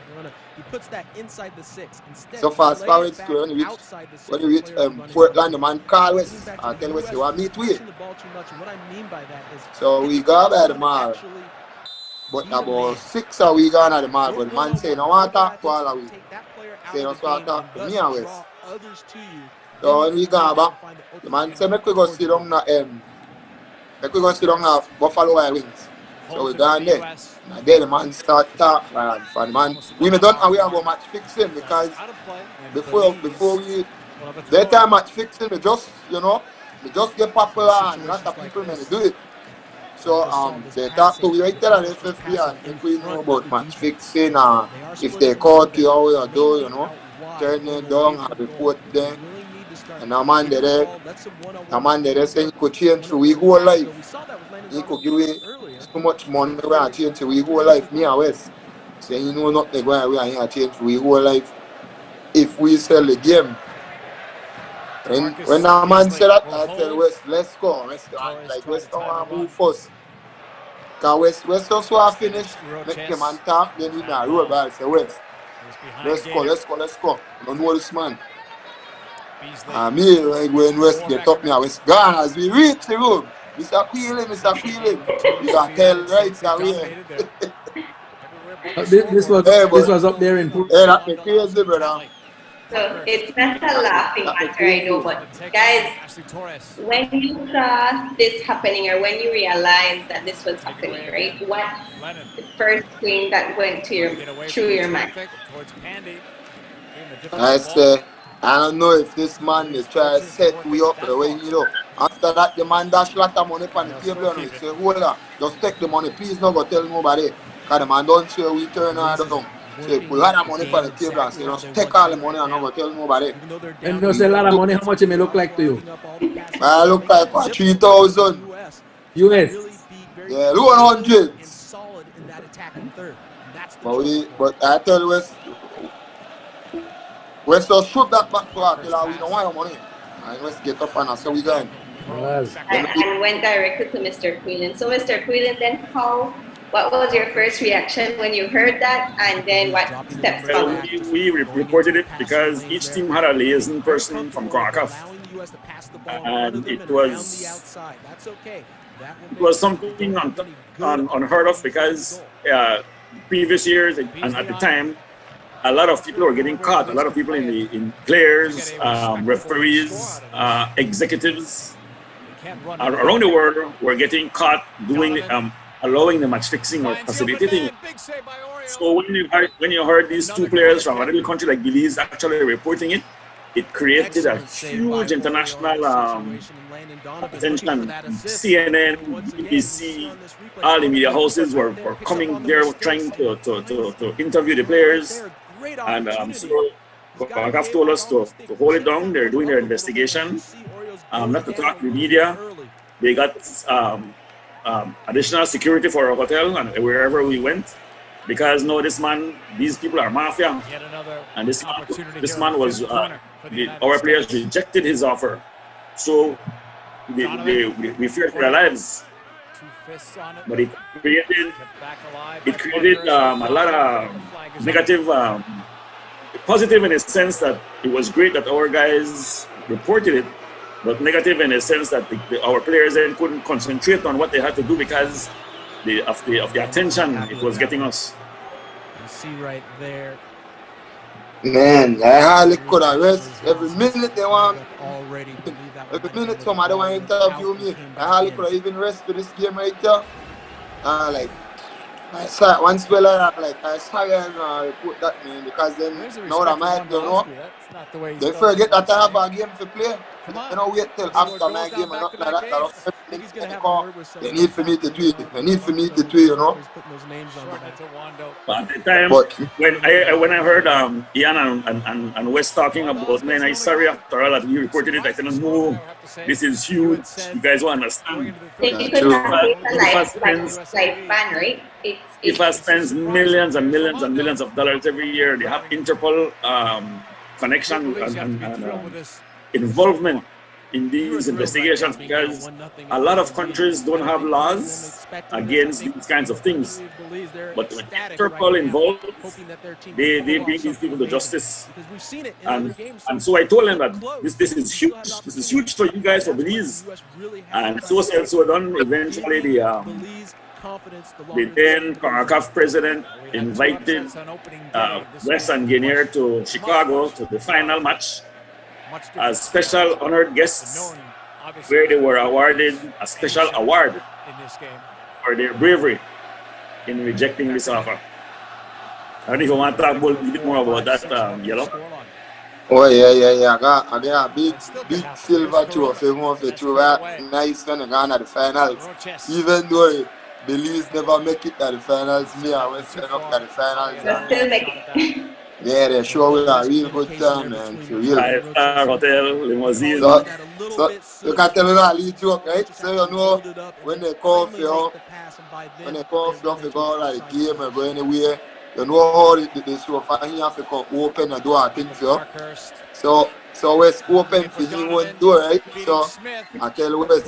He puts that inside the 6 instead. So fast forward to when you reach Portland, the man call West and tell West you want meet with. So we go by the mall. But about 6 hours we gone at the mall, but the man say no want to talk to all of we. Say no want to talk to me and West. So when we go back, the man say make we go sit down at Buffalo Wild Wings. So we gone there. And then the man start talking and man we don't know we have a match fixing because before we that time match fixing we just get popular and a lot of people may do it. So they talk to me right there at FFB and if we know about match fixing and if they caught you how you do, you know, turn it down and report them. And a man there saying he could change through his whole life. He could give away so much money and change through his whole life, me and West. Saying you know nothing going away and change through his whole life if we sell the game. When a man said that, I tell West, let's go. West don't want to move first. Because West just want to finish, make him man talk, then we may roll by and say, West, let's go. I don't know this man. Me, like when West get up, me I was gone as we reach the room. Mr. Queeling. You can tell right away. This was up there in Portland. Hey, that's crazy, brother. So it's not a laughing matter, I know, but guys, when you saw this happening or when you realized that this was happening, right? What's the first thing that went through your mind? I say, I don't know if this man is trying to set we up the way you know. After that, the man dash lot of money on the table and he say, hold on, just take the money, please not go tell nobody. Because the man don't say we turn her down. So he put a lot of money on the table and say, just take all the money and not go tell nobody. And you say a lot of money, how much it may look like to you? I look like for 3,000. US. Yeah, 100. But I tell you, West just shoot that back to her till we don't want your money. And West get up and so we going. And went directly to Mr. Quillen. So Mr. Quillen, then what was your first reaction when you heard that, and then what steps followed? We reported it because each team had a liaison person from CONCACAF, and it was something unheard of because previous years and at the time, a lot of people were getting caught. A lot of people in players, referees, executives around the world were getting caught doing allowing the match fixing or facilitating it. So when you heard these two players from a little country like Belize actually reporting it, it created a huge international attention. CNN, BBC, all the media houses were coming there trying to interview the players. And so CONCACAF told us to hold it down. They're doing their investigation. Not to talk to the media. They got additional security for our hotel and wherever we went, because no, these people are mafia, and this man was our players rejected his offer, so we feared for their lives. But it created a lot of negative, positive in a sense that it was great that our guys reported it, but negative in a sense that our players then couldn't concentrate on what they had to do because of the attention it was getting us. You see right there. Man, I hardly could have rest. Every minute they want. Every minute somebody want to interview me. I hardly could have even rest for this game right there. I saw one spell like I saw and report that man because then now that I might they forget that I have a game to play. You know, wait till after my game and not like that. They need for me to do it. They need for me to do it, you know. But at the time, when I heard Ian and Wes talking about, man, I'm sorry after all that you reported it, I said, no, this is huge. You guys will understand. FIFA spends millions and millions and millions of dollars every year. They have Interpol connection and involvement in these investigations because a lot of countries don't have laws against these kinds of things. But when Interpol involved, they bring these people to justice. And so I told them that this is huge. This is huge for you guys, for Belize. And so said, so done. Eventually, the then CONCACAF president invited West and Guinea to Chicago to the final match as special honored guests, where they were awarded a special award for their bravery in rejecting this offer. I don't know if you want to talk a bit more about that, Yellow. Oh yeah. I got a big silver trophy, nice when I got at the finals. Even though Belize never make it to the finals, me I went set up to the finals. Yeah, they show we a real good time, man. For real. Hotel, limousine. So you can tell me that lead joke, right? So you know when they come for you, for go like the game or go anywhere, you know how the show for him have to come open and do a thing for you. So West open for him one door, right? So I tell West,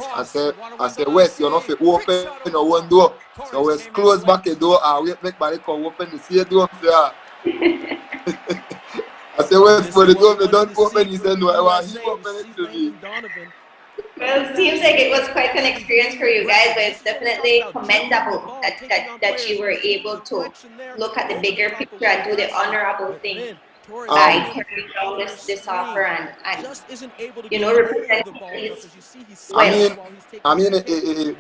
I say West, you know if you open one door. So West close back the door and wait make body come open the same door for you. I said, West for the door, they don't open. He said, no, I want him open it to me. Well, it seems like it was quite an experience for you guys, but it's definitely commendable that you were able to look at the bigger picture and do the honorable thing. I carry down this offer and just isn't able to you get know, over represent the ball his enough. As you see, he's I well. mean, while he's taking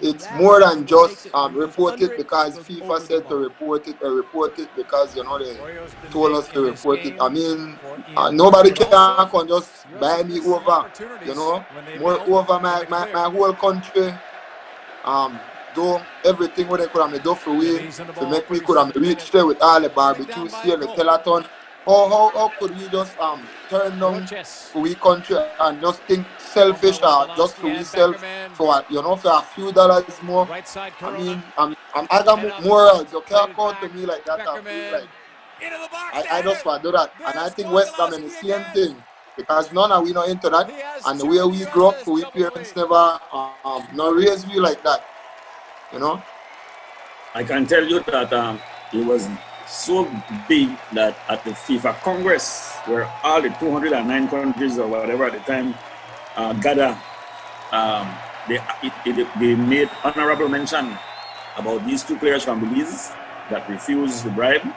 it's that more than is what makes just it. When he goes report under it because goes FIFA over the said to ball. report it. Report it because you know they Orio's been told big us to in this report it. I game mean, for Ian nobody But also, can just US buy has me missed some over. You opportunities know, when they've more been open over in the clear. my whole country. Do everything what they could have do for we Belize in the to ball, make we could have 37th reach minute. there with all the Down barbecue, by see a the goal. telethon. How could we just turn down Roches. for we country and just think selfish or just Wondolowski for we and self Beckerman. for you know for a few dollars more. Right side, I Corona. mean I got Head up, morals. You played can't it count to back. me like that. I feel Beckerman like into the box. I just want to do that. And I There's think West Ham in the Wondolowski same again. thing. Because none of we not into that. He has And the two. way The we US grew up, has we doubled the parents lead. never not raised we like that. You know? I can tell you that it was so big that at the FIFA Congress, where all the 209 countries or whatever at the time gather, they made honorable mention about these two players from Belize that refused the bribe.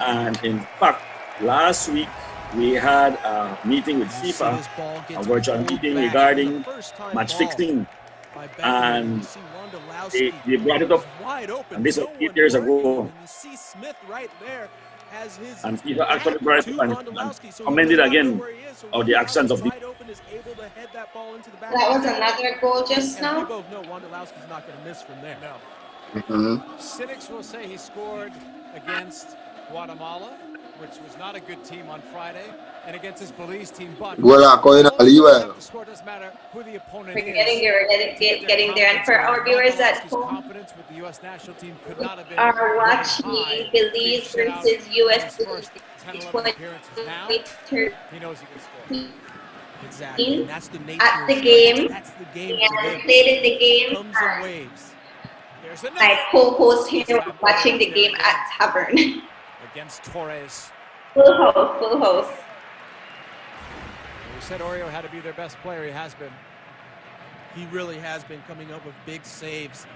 And in fact, last week we had a meeting with FIFA, a virtual meeting regarding match fixing. And they brought it up, and this was 8 years ago. And you see Smith right there has his And FIFA actually back brought to it up and Wondolowski, so he commended does not know again where he is. So of the actions of the. wide open is able to head that ball into the back. That was another goal just And we now. both know Wondolowski's not going to miss from there. No. Cynics will say he scored against Guatemala, which was not a good team on Friday, and against his Belize team. But the score doesn't matter who the opponent We're is. getting there. And for our viewers at home Confidence with the US national team could not have been are watching high. Belize versus US First 10-11 appearances now. He knows he can score. Exactly. And that's the nature at the of game. That's the game. And played in the game. Comes in waves. My co-host here watching the game at Tavern. Against Torres. Full house. We said Oreo had to be their best player. He has been. He really has been coming up with big saves.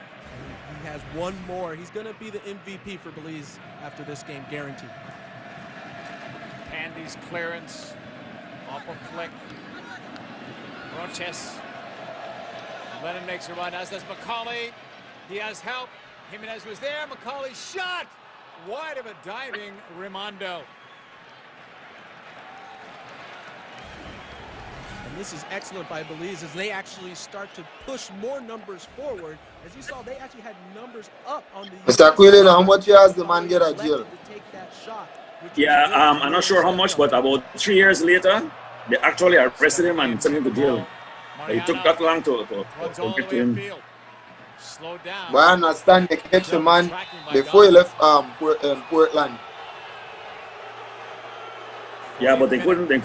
And he has one more. He's going to be the MVP for Belize after this game, guaranteed. Pandy's clearance. Off a flick. Roches. Lennon makes a run, as does McCauley. He has help. Jimenez was there. McCauley shot. Wide of a diving Rimondo. And this is excellent by Belize as they actually start to push more numbers forward. As you saw, they actually had numbers up on the. Mr. Quillen, how much years the man get a jail? Yeah, I'm not sure how much, but about 3 years later, they actually arrested him and sent him to jail. It took that long to get to him. But I understand they catch the man before he left Portland. Yeah, but they couldn't pin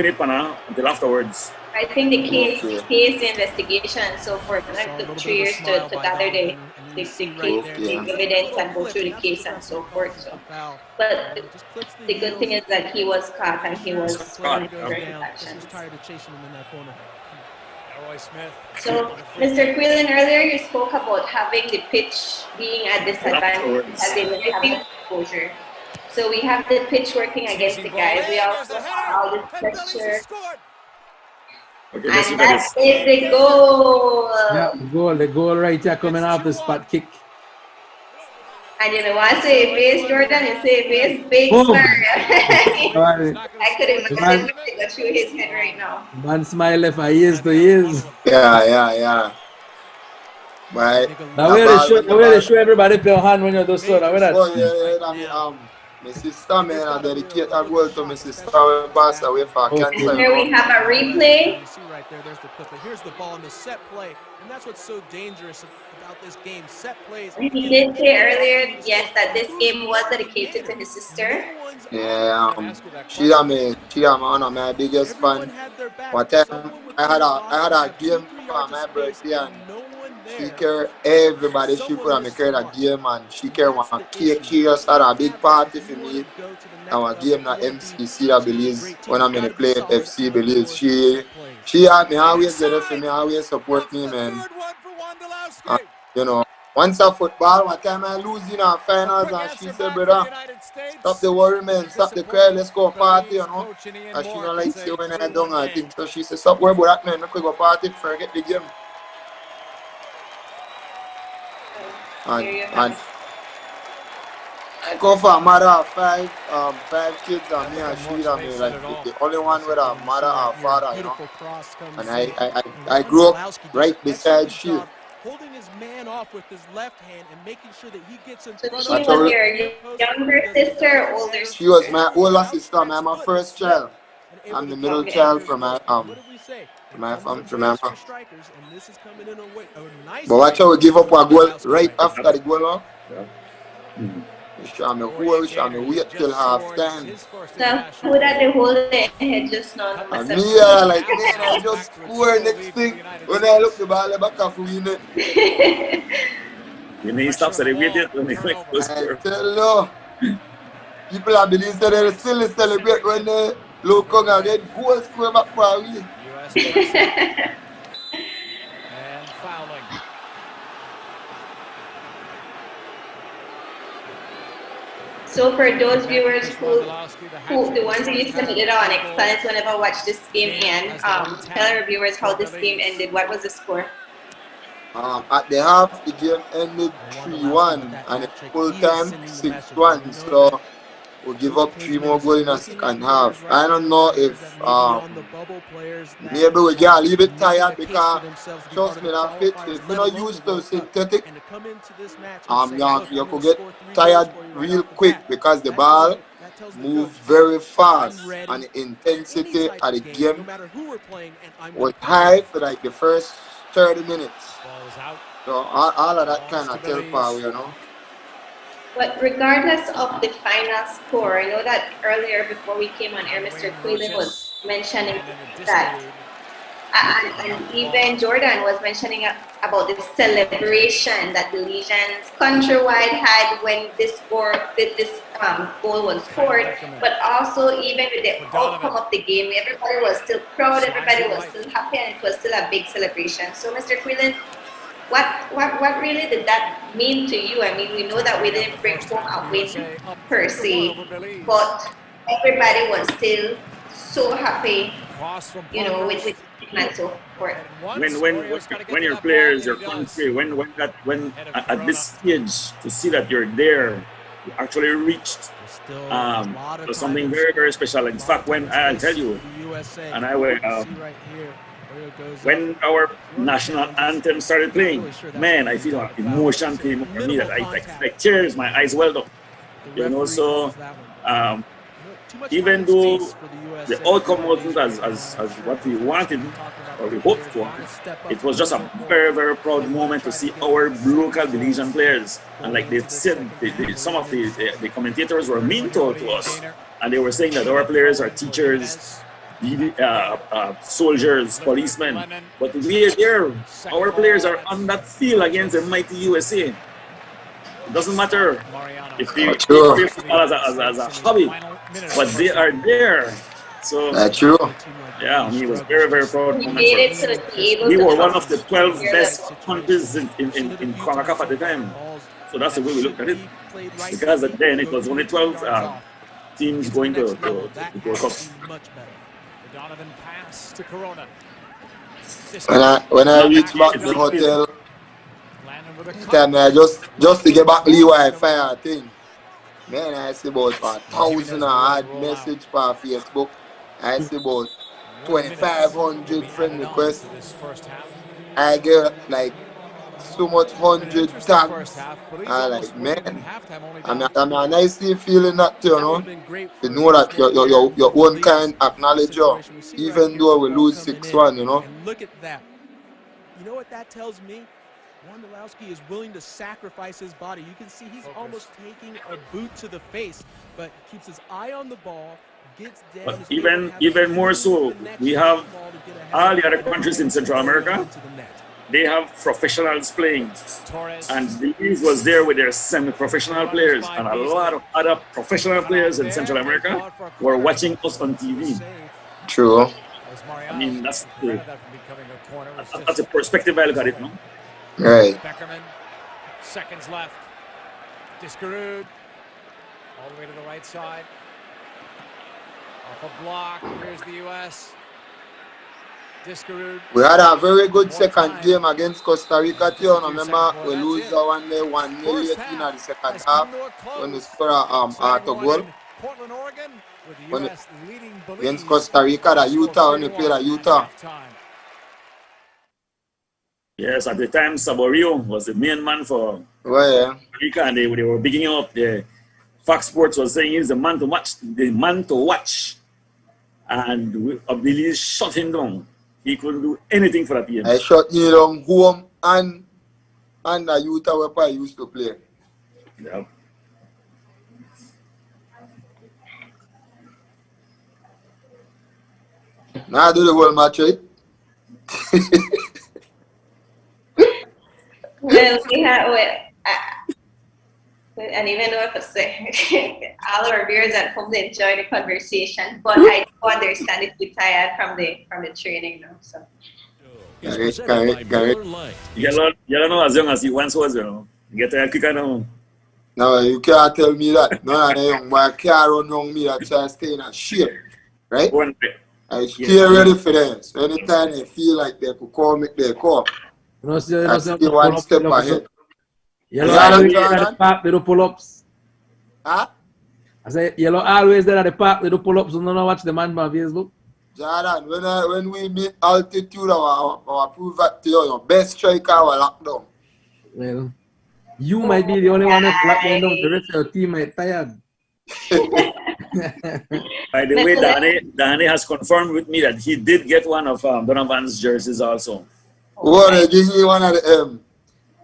it until afterwards. I think the case the investigation and so forth. It took 3 years to gather the evidence and go through the case and so forth. So, but the good thing is that he was caught and he was tired of chasing him in that corner. Smith. So, Mr. Quillen, earlier you spoke about having the pitch being at disadvantage as they would have exposure. So we have the pitch working against the guys. We also have all the pressure. Okay, and that is the goal. Yeah, the goal right here coming off the spot kick. And you know what? Say face Jordan and say face big smile. I could imagine it go through his head right now. Man smile from years to years. Yeah. But the way they show everybody play hand when you do so. My sister, man, I dedicate that goal to my sister who passed away for cancer. Here we have a replay. You see right there's the clip. But here's the ball in the set play. And that's what's so dangerous about this game. Set plays. He did say earlier, yes, that this game was dedicated to his sister. Yeah, she one of my biggest fan. One time I had a game for my birthday and she carried everybody. She put on me carried a game and she carried one cake. She just had a big party for me. Our game at MCC at Belize when I'm in the play at FC Belize. She had me always there for me, always support me, man. You know, once a football, one time I lose in our finals, and she said, brother, stop the worry, man, stop the cry, let's go party, you know. And she don't like say when I done, I think. So she said, stop worry about that, man, let's go party, forget the game. And I go for a mother of five kids, and me and she, I mean, like the only one with a mother or father, you know. And I grew up right beside she. Holding his man off with his left hand and making sure that he gets in So front she of was your younger sister or older sister? She was my older sister, I'm my first child. I'm the middle child from my mom. But watch how we give up a goal right after the goal up. We show me wait till half time. So who that they hold their head just now? And me, like, man, I just score next thing. When I look the ball back off, we win it. You need to stop celebrating when they make those I tell you, people are Belize that they still celebrate when they look and get goal score back for a win. And fouling. So for those viewers who the ones who used to hit it on Excellence who never watched this game again, tell our viewers how this game ended. What was the score? At the half, the game ended 3-1 and at full time 6-1. So we'll give up 3 more goals in the second half. I don't know if maybe we get a little bit tired because trust me, that pitch, if you're not used to synthetic, you could get tired real quick because the ball moves very fast and the intensity of the game was high for like the first 30 minutes. So all of that kind of tell power, you know. But regardless of the final score, I know that earlier before we came on air, Mr. Quillen was mentioning that, and even Jordan was mentioning about the celebration that the Belizeans countrywide had when this goal was scored, but also even with the outcome of the game, everybody was still proud, everybody was still happy, and it was still a big celebration. So, Mr. Quillen, what really did that mean to you? I mean, we know that we didn't bring home a win per se, but everybody was still so happy, you know, with it and so forth. When your players, your country, when at this stage to see that you're there, you actually reached something very, very special. In fact, when I'll tell you, and I will. When our national anthem started playing, man, I feel like emotion came up for me that I tears, my eyes welled up. You know, so even though the outcome wasn't as what we wanted or we hoped for, it was just a very, very proud moment to see our local Belizean players. And like they said, some of the commentators were mean to us, and they were saying that our players are teachers, soldiers, policemen, but we are there. Our players are on that field against the mighty USA. It doesn't matter if they play football as a hobby, but they are there. So that's true. Yeah, he was very, very proud moment for us. We were one of the 12 best countries in CONCACAF at the time. So that's the way we looked at it. Because then it was only 12 teams going to the World Cup. Donovan pass to Corona. When I reach back to the hotel, just to get back Levi Fire thing, man, I see about 1,000 odd message per Facebook. I see about 2,500 friend requests. I get like so much 100 tags. I like, man, I'm a nice feeling that, you know, to know that your own kind acknowledge you, even though we lose 6-1, you know. And look at that. You know what that tells me? Wondolowski is willing to sacrifice his body. You can see he's almost taking a boot to the face, but keeps his eye on the ball, gets down. But even more so, we have all the other countries in Central America. They have professionals playing, and Belize was there with their semi-professional players, and a lot of other professional players in Central America were watching us on TV. True. I mean, that's a perspective I look at it, no? Right. Seconds left. Discarud. All the way to the right side. Off a block. Here's the U.S. Discarud. We had a very good second game against Costa Rica too. Remember, we lose the 1-0 late in the second half when we score auto goal. Portland, Oregon, with the When U.S. leading Belize against Costa Rica, the Utah, when we played the Utah. Yes, at the time, Saborio was the main man for Well, yeah. Rica, and they were bigging up. The Fox Sports was saying he's the man to watch. And Belize shut him down. He couldn't do anything for that game. I shot him down home and the Utah where I used to play. Yeah. Now I do the whole match, right? Well, we have, and even though all our viewers at home, they enjoy the conversation, but I do understand if you're tired from the training now. So. You don't know as young as you once was, you know. You get tired quicker now. No, you can't tell me that. None of the young boy can't run on me that try to stay in a shape. Right? I stay ready for them. So anytime they feel like they could call me, they call. I stay one step ahead. Yellow always there at the park, they do pull-ups. Huh? I say, Yellow always there at the park, they do pull-ups. You don't watch the man on Facebook? Jordan, when we meet altitude, I prove that to you, your best striker will lock down. Well, you might be the only one that's locked down. The rest of your team might tired. By the way, Danny has confirmed with me that he did get one of Donovan's jerseys also. Oh, they give me one of the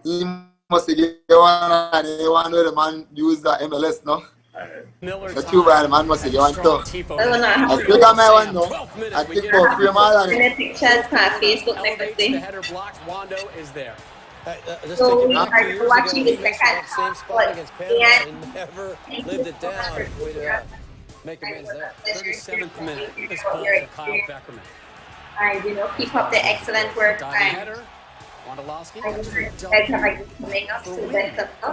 he must get one of the one where the man used the MLS, no? That's too bad, the man must get one too. I still got my one, no? I think for free man. Pictures on Facebook next day. The header blocked. Wando is there. So we are watching the second half, but They never lived it down. Way to make amends there. 37th minute. This ball for Kyle Beckerman. All right, keep up the excellent work. Wondolowski.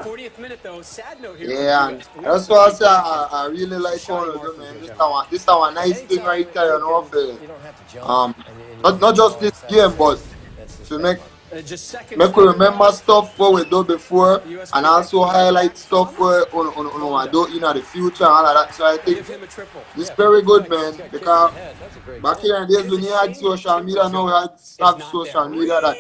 40th minute though, sad note here. Yeah, that's why I really like all of them, man. This is a nice thing right there, you know, for, not just this game, but to make we remember stuff what we do before and also highlight stuff where we do in the future and all of that. So I think this is very good, man, because back here in the days when you had social media, now we have social media that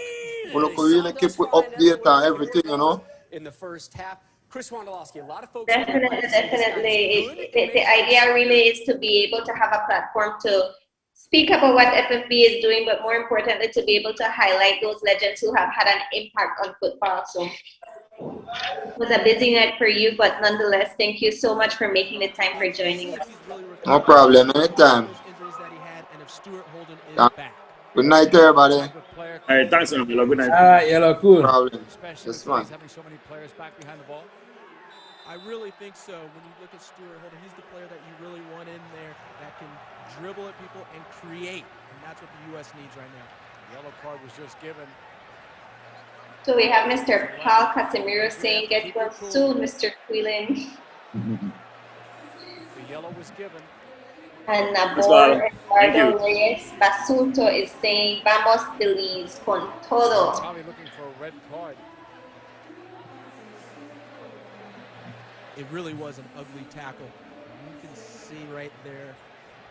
we can really keep update and everything, you know. In the first half, Chris Wondolowski, a lot of folks. Definitely. The idea really is to be able to have a platform to speak about what FFB is doing, but more importantly, to be able to highlight those legends who have had an impact on football. So it was a busy night for you, but nonetheless, thank you so much for making the time for joining us. No problem, anytime. Good night, everybody. All right, thanks, Yellow. Good night. All right, Yellow, cool. No problem. That's fine. Having so many players back behind the ball. I really think so. When you look at Stuart Holden, he's the player that you really want in there that can dribble at people and create. And that's what the U.S. needs right now. The yellow card was just given. So we have Mr. Paul Casemiro saying, get well soon, Mr. Quillen. The yellow was given. And Nabor Eduardo Reyes Basunto is saying, vamos Belize con todo. Probably looking for a red card. It really was an ugly tackle. You can see right there.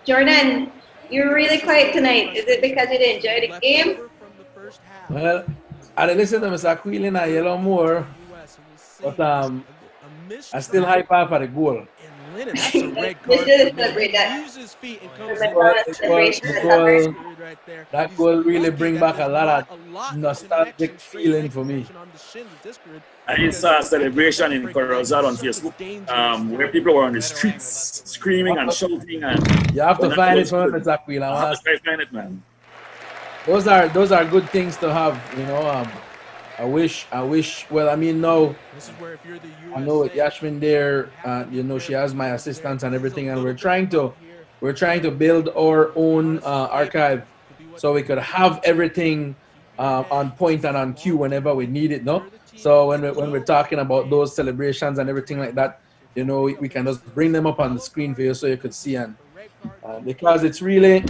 Jordan, you're really quiet tonight. Is it because you didn't enjoy the game? Well, I listen to Mr. Quillen and Yellow more, but I still hype up for the goal. That's a red card. Uses feet and comes that goal really bring back a lot of nostalgic feeling for me. I saw a celebration in Corozal on Facebook where people were on the streets screaming and shouting. And you have to find it for Mr. Quillen. I have to try to find it, man. Those are good things to have, you know. I wish. Well, I mean, no. I know with Yasmin there, you know, she has my assistants and everything, and we're trying to build our own archive, so we could have everything on point and on cue whenever we need it. No, So when we're talking about those celebrations and everything like that, you know, we can just bring them up on the screen for you so you could see. And because it's really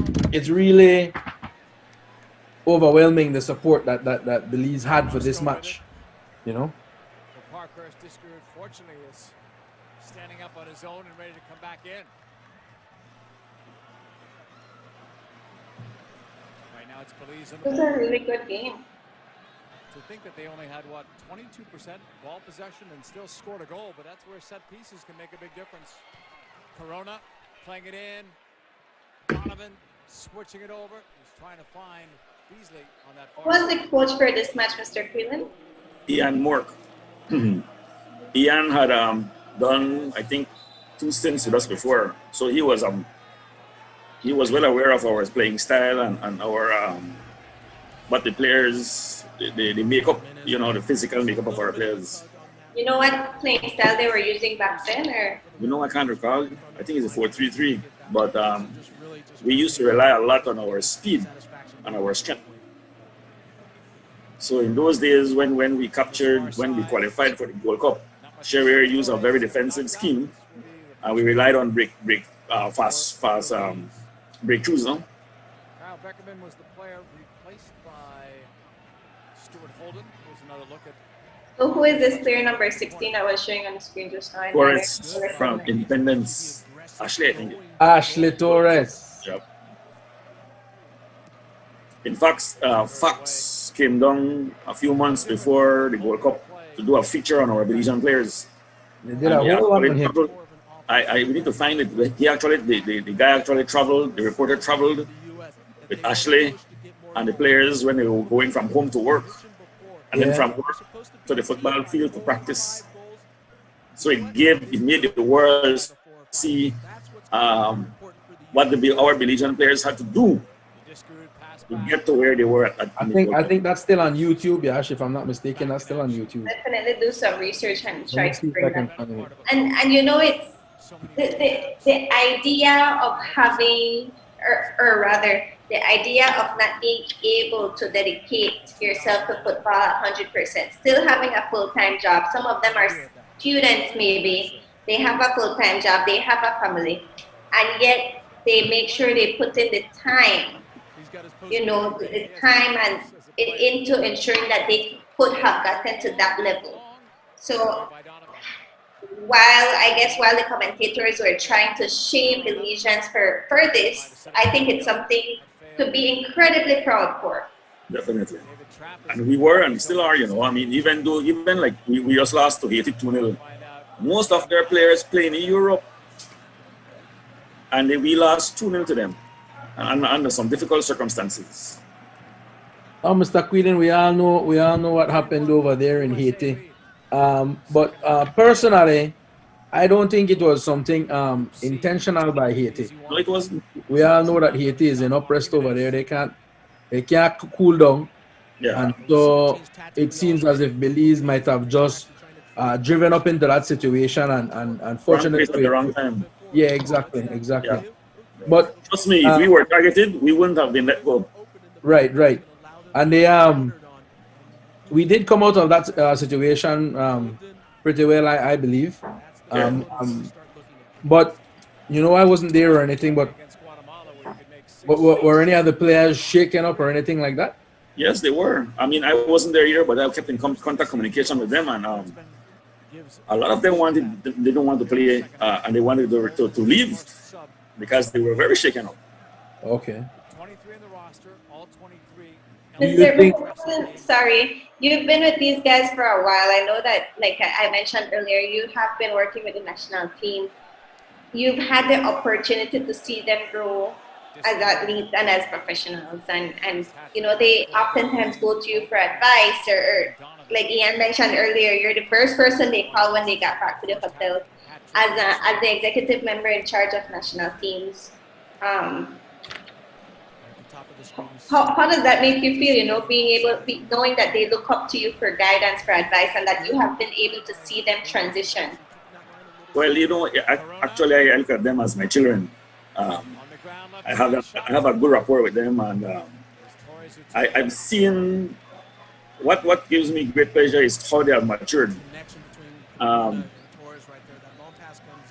overwhelming, the support that Belize had for this match, you know. For Parkhurst, Discourage fortunately is standing up on his own and ready to come back in. Right now it's Belize. It was a really good game. To think that they only had, what, 22% ball possession and still scored a goal, but that's where set pieces can make a big difference. Corona playing it in. Donovan switching it over. He's trying to find Beasley on that far. Who was the coach for this match, Mr. Quillen? Ian Mork. Ian had done, I think, 2 stints with us before, so he was well aware of our playing style and our but the players, the makeup, you know, the physical makeup of our players. You know what playing style they were using back then, or? You know, I can't recall. I think it's a 4-3-3, but we used to rely a lot on our speed and our strength. So in those days, when we qualified for the Gold Cup, Sherrier used a very defensive scheme, and we relied on fast breakthroughs. No? Kyle Beckerman was the player replaced by Stuart Holden. Here's another look at. So who is this player number 16 that was showing on the screen just now? Torres from Independence. Ashley, I think. Ashley Torres. Yep. In fact, Fox came down a few months before the Gold Cup to do a feature on our Belizean players. They did a whole lot on him. We need to find it. He actually, the guy actually traveled. The reporter traveled with Ashley and the players when they were going from home to work, and then from work to the football field to practice. So it made the world see what our Belizean players had to do to get to where they were at. I think that's still on YouTube, Yash, if I'm not mistaken. That's still on YouTube. Definitely do some research and try to bring that. And you know, it's the idea of having, or rather, the idea of not being able to dedicate yourself to football 100%, still having a full-time job. Some of them are students, maybe. They have a full-time job, they have a family, and yet they make sure they put in the time, you know, the time and into ensuring that they could have gotten to that level. So while the commentators were trying to shame the Belizeans for this, I think it's something to be incredibly proud for. Definitely. And we were and still are, you know. I mean, even like we just lost to Haiti 2-0. Most of their players playing in Europe, and we lost 2-0 to them under some difficult circumstances. Oh, Mr. Quillen, we all know what happened over there in Haiti. But personally, I don't think it was something intentional by Haiti. No, it wasn't. We all know that Haiti is oppressed over there. They can't cool down. Yeah. And so it seems as if Belize might have just driven up into that situation and unfortunately at the wrong time. Yeah, exactly. Yeah. But trust me, if we were targeted, we wouldn't have been let go. Right. And we did come out of that situation pretty well, I believe. But you know, I wasn't there or anything. But were any other players shaken up or anything like that? Yes, they were. I mean, I wasn't there here, but I kept in contact communication with them, and a lot of them they didn't want to play, and they wanted to leave because they were very shaken up. Okay. 23 in the roster, all 23. Mr. Sorry, you've been with these guys for a while. I know that, like I mentioned earlier, you have been working with the national team. You've had the opportunity to see them grow as athletes and as professionals, and you know, they oftentimes go to you for advice, or like Ian mentioned earlier, you're the first person they call when they got back to the hotel as the executive member in charge of national teams. How does that make you feel, you know, knowing that they look up to you for guidance, for advice, and that you have been able to see them transition? Well, you know, actually I look at them as my children. I have a good rapport with them, and I've seen what gives me great pleasure is how they have matured.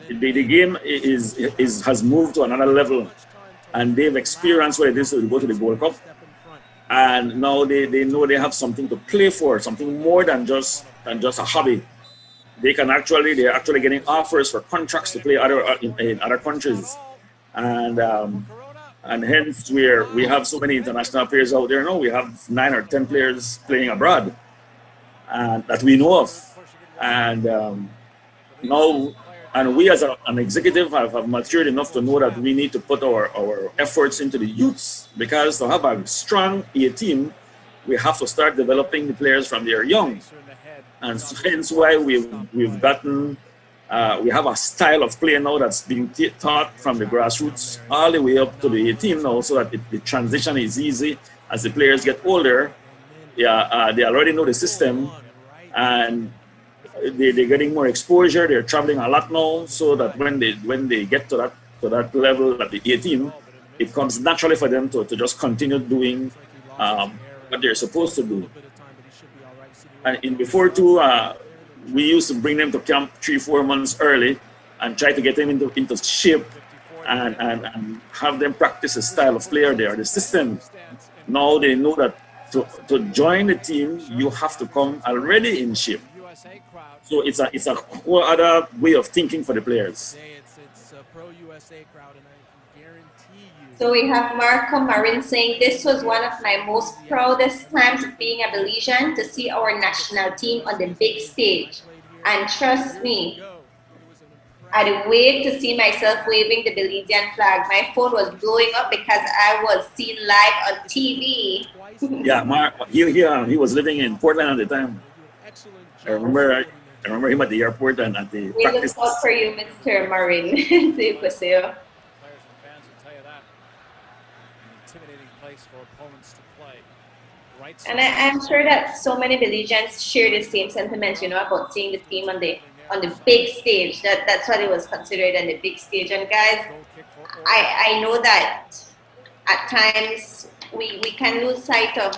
The game has moved to another level, and they've experienced what it is to go to the Gold Cup, and now they know they have something to play for, something more than just a hobby. They're actually getting offers for contracts to play in other countries, and hence we have so many international players out there now. We have 9 or 10 players playing abroad, and that we know of, and now. And we as an executive have matured enough to know that we need to put our efforts into the youths, because to have a strong A team, we have to start developing the players from their young. And hence why we've gotten, we have a style of play now that's being taught from the grassroots all the way up to the A team now, so that the transition is easy. As the players get older, they already know the system, and they're getting more exposure. They're traveling a lot now, so that when they get to that level at the A team, it comes naturally for them to just continue doing what they're supposed to do. And before too, we used to bring them to camp 3-4 months early and try to get them into shape and have them practice a style of player there, the system. Now they know that to join the team, you have to come already in shape. So it's a whole other way of thinking for the players. It's a pro-USA crowd, and I can guarantee you. So we have Marco Marin saying, this was one of my most proudest times of being a Belizean, to see our national team on the big stage. And trust me, I'd wait to see myself waving the Belizean flag. My phone was blowing up because I was seen live on TV. Yeah, Mark, he was living in Portland at the time. I remember him at the airport and at the practice. We look out for you, Mr. Marin. Players and fans will tell you that. An intimidating place for opponents to play. And I'm sure that so many Belizeans share the same sentiments, about seeing the team on the big stage. That's what it was considered on the big stage. And guys, I know that at times we can lose sight of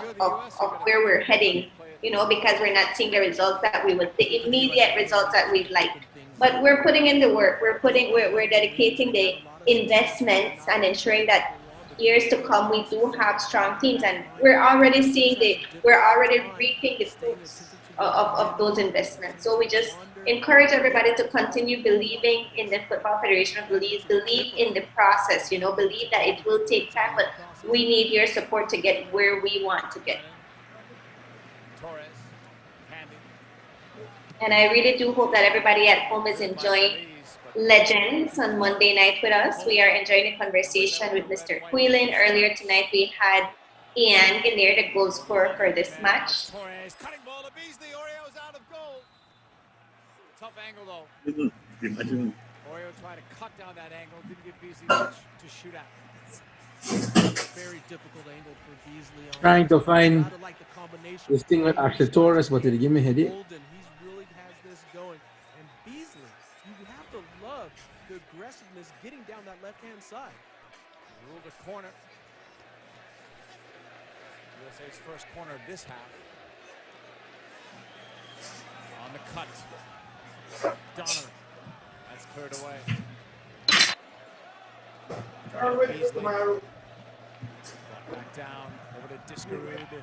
where we're heading, because we're not seeing the results that we would, the immediate results that we'd like. But we're putting in the work. We're dedicating the investments and ensuring that years to come we do have strong teams, and we're already reaping the fruits of those investments. So we just encourage everybody to continue believing in the Football Federation of Belize, believe in the process, believe that it will take time, but we need your support to get where we want to get. And I really do hope that everybody at home is enjoying Legends on Monday night with us. We are enjoying a conversation with Mr. Quillen. Earlier tonight, we had Ian Ganir, the goal scorer for this match. Cutting ball to Beasley. Oreo's out of goal. Tough angle, though. Imagine. Oreo tried to cut down that angle. Didn't give Beasley much to shoot at. Very difficult angle for Beasley. Trying to find this thing with Ashley Torres, but it give me a headache. Going. And Beasley, you have to love the aggressiveness getting down that left-hand side. Rule the corner. USA's first corner of this half. On the cut. Donovan. That's cleared away. Beasley. Back down.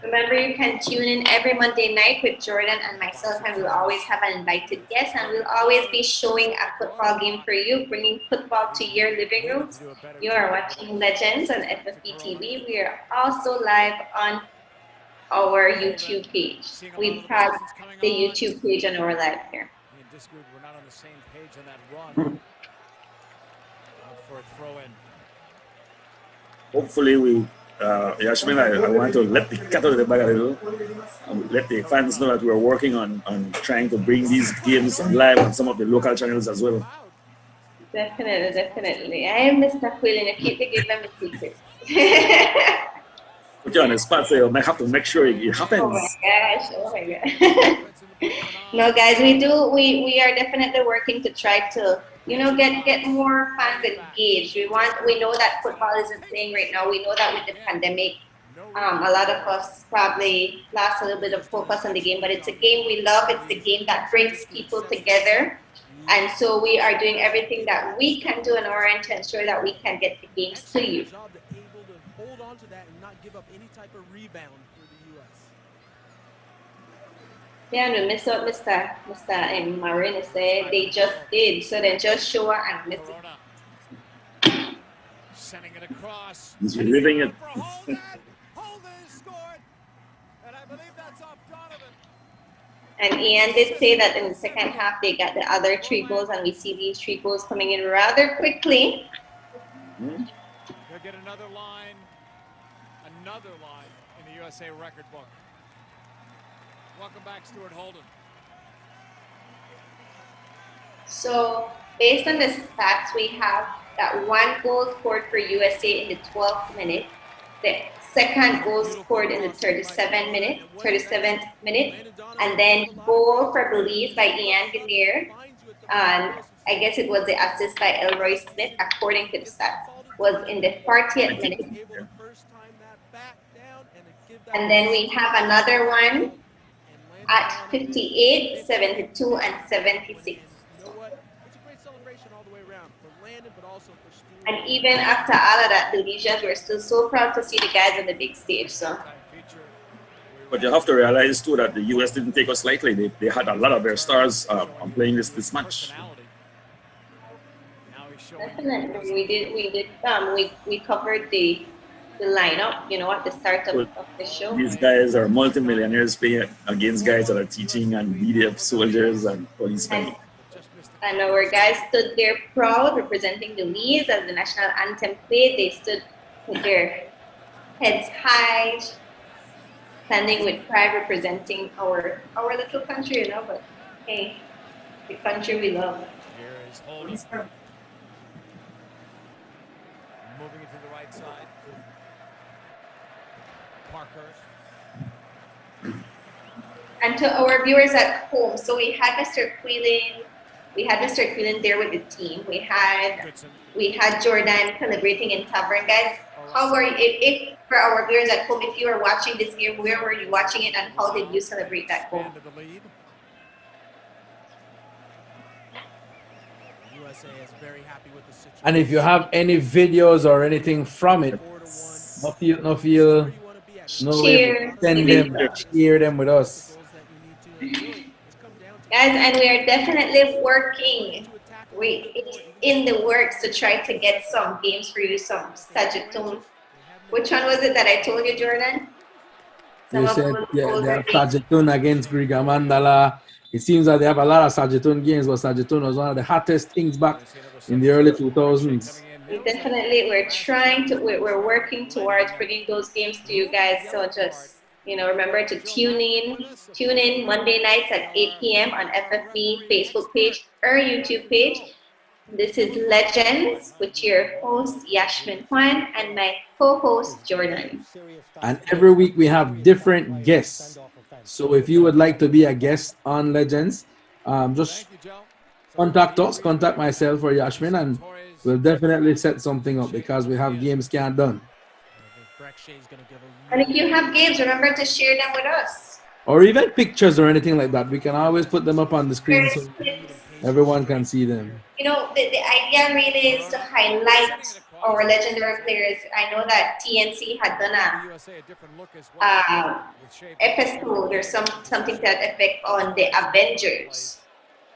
Remember, you can tune in every Monday night with Jordan and myself, and we'll always have an invited guest, and we'll always be showing a football game for you, bringing football to your living rooms. You are watching Legends on FFP TV. We are also live on our YouTube page. We have the YouTube page on our live here. We're not on the same page on that run. For a throw-in. Hopefully Yasmin, I want to let the cat out of the bag a little, and let the fans know that we're working on trying to bring these games live on some of the local channels as well. Definitely. I am Mr. Quillen. Keep the give them a secret. Put you on the spot, so you might have to make sure it happens. Oh my gosh. No, guys, we are definitely working to try to, get more fans engaged. We know that football isn't playing right now. We know that with the pandemic, A lot of us probably lost a little bit of focus on the game, but it's a game we love. It's the game that brings people together. And so we are doing everything that we can do on our end to ensure that we can get the games to you. Job to able to hold on to that and not give up any type of rebound for the U.S. Yeah, and we miss out Mr. Marin said they just did. So then just show her and miss it. Sending it across. He's reliving it. Holden scored. And I believe that's off Donovan. And Ian did say that in the second half they got the other 3 goals, and we see these 3 goals coming in rather quickly. They'll get another line in the USA record book. Welcome back, Stuart Holden. So based on the stats, we have that 1 goal scored for USA in the 12th minute, the second goal scored in the 37th minute, and then goal for Belize by Ian Guinier, and I guess it was the assist by Elroy Smith, according to the stats, was in the 40th minute. And then we have another one at 58, 72, and 76. And even after all of that, the Belizeans were still so proud to see the guys on the big stage. So. But you have to realize too that the US didn't take us lightly. They had a lot of their stars playing this match. Definitely, we covered the lineup, you know, at the start of the show. These guys are multimillionaires playing against guys that are teaching and BDF soldiers and policemen. And our guys stood there proud, representing Belize as the national anthem played. They stood with their heads high, standing with pride, representing our little country, you know. But hey, the country we love. Here is Holden. Moving it to the right side. Parkhurst. And to our viewers at home, so we had Mr. Quillen. We had Mr. Quillen there with the team. We had Jordan celebrating in Tavern, guys. How were you, if for our viewers at home, if you were watching this game, where were you watching it, and how did you celebrate that goal? And if you have any videos or anything from it, no feel, share them with us. Guys, and we are definitely working. It's in the works to try to get some games for you, some Sagittune. Which one was it that I told you, Jordan? You said, yeah, they have Sagittune against Griga Mandala. It seems that they have a lot of Sagittune games, but Sagittune was one of the hottest things back in the early 2000s. We're working towards bringing those games to you guys. So just, remember to tune in Monday nights at 8 p.m. on FFB Facebook page or YouTube page. This is Legends with your host Yashmin Juan and my co-host Jordan. And every week we have different guests. So if you would like to be a guest on Legends, just contact myself or Yashmin, and we'll definitely set something up because we have games can't done. And if you have games, remember to share them with us. Or even pictures or anything like that. We can always put them up on the screen so everyone can see them. The idea really is to highlight our legendary players. I know that TNC had done a episode or something to that effect on the Avengers,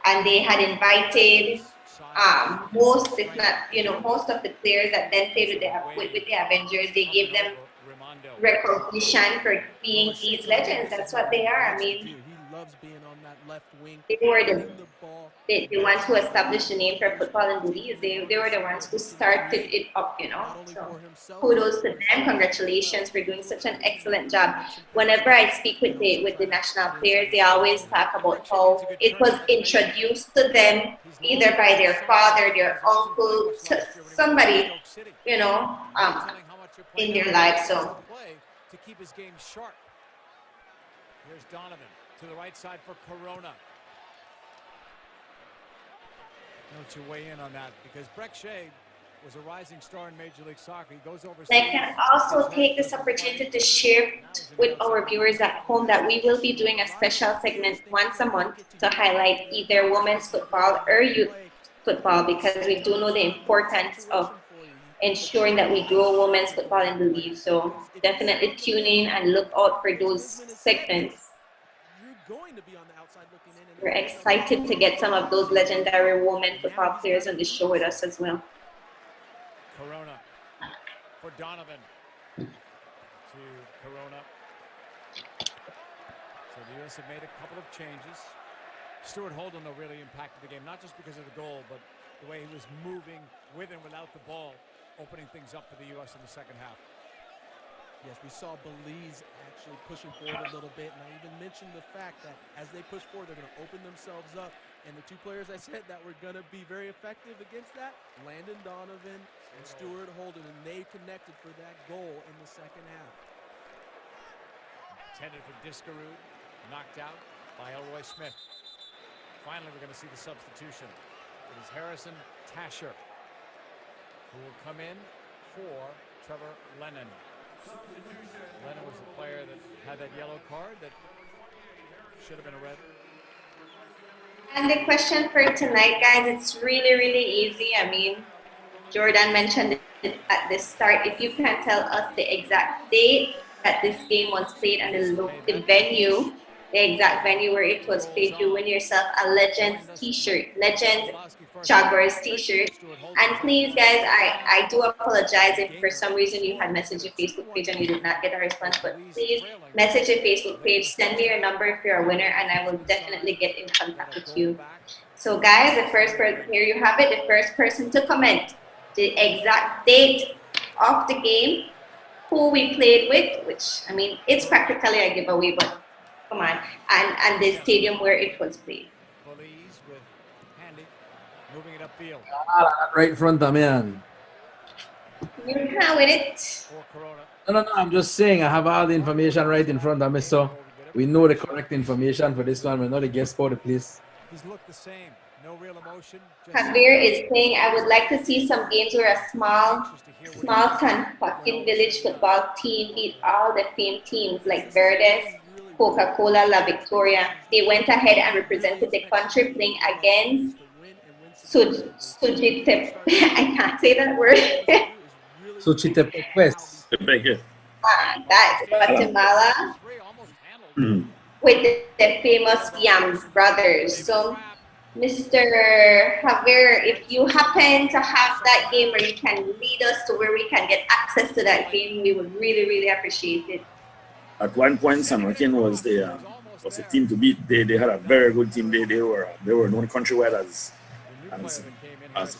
and they had invited most of the players that then played with the Avengers. They gave them recognition for being these legends. That's what they are. I mean, they were the ones who established the name for football in Belize. They were the ones who started it up, So kudos to them. Congratulations for doing such an excellent job. Whenever I speak with the national players, they always talk about how it was introduced to them either by their father, their uncle, somebody, in their life. So to keep his game sharp. Here's Donovan to the right side for Corona. Don't you weigh in on that, because Breck Shea was a rising star in Major League Soccer. He goes overseas. I can also take this opportunity to share with our viewers at home that we will be doing a special segment once a month to highlight either women's football or youth football, because we do know the importance of ensuring that we grow women's football in Belize. So definitely tune in and look out for those segments. We're excited to get some of those legendary women football players on the show with us as well. Corona for Donovan to Corona. So the U.S. have made a couple of changes. Stuart Holden, though, really impacted the game, not just because of the goal, but the way he was moving with and without the ball, opening things up for the U.S. in the second half. Yes, we saw Belize actually pushing forward a little bit, and I even mentioned the fact that as they push forward, they're going to open themselves up. And the two players I said that were going to be very effective against that, Landon Donovan and Stuart Holden, and they connected for that goal in the second half. Intended for Discaroo, knocked out by Elroy Smith. Finally, we're going to see the substitution. It is Harrison Tasher who will come in for Trevor Lennon. Lennon was the player that had that yellow card that should have been a red. And the question for tonight, guys, it's really, really easy. I mean, Jordan mentioned it at the start. If you can tell us the exact date that this game was played and the venue, the exact venue where it was played, you win yourself a Legends t-shirt, Legends Jaguars t-shirt. And please, guys, I do apologize if for some reason you had messaged your Facebook page and you did not get a response, but please message your Facebook page, send me your number if you're a winner, and I will definitely get in contact with you. So guys, the first person, here you have it, the first person to comment the exact date of the game, who we played with, which, I mean, it's practically a giveaway, but come on, and the stadium where it was played. Belize with Handy moving it upfield. Right in front of me, man. You're kind with it. No, I'm just saying I have all the information right in front of me, so we know the correct information for this one. We know the guest for the place. He's looked the same. No real emotion. Javier is saying, I would like to see some games where a small San Joaquin Village football team beat all the famed teams like Verdes, Coca-Cola, La Victoria. They went ahead and represented the country playing against Sujitep. I can't say that word. Sujitep West. That's Guatemala with the famous Yams brothers. So, Mr. Javier, if you happen to have that game where you can lead us to where we can get access to that game, we would really, really appreciate it. At one point, San Joaquin was the team to beat. They had a very good team. They were known countrywide as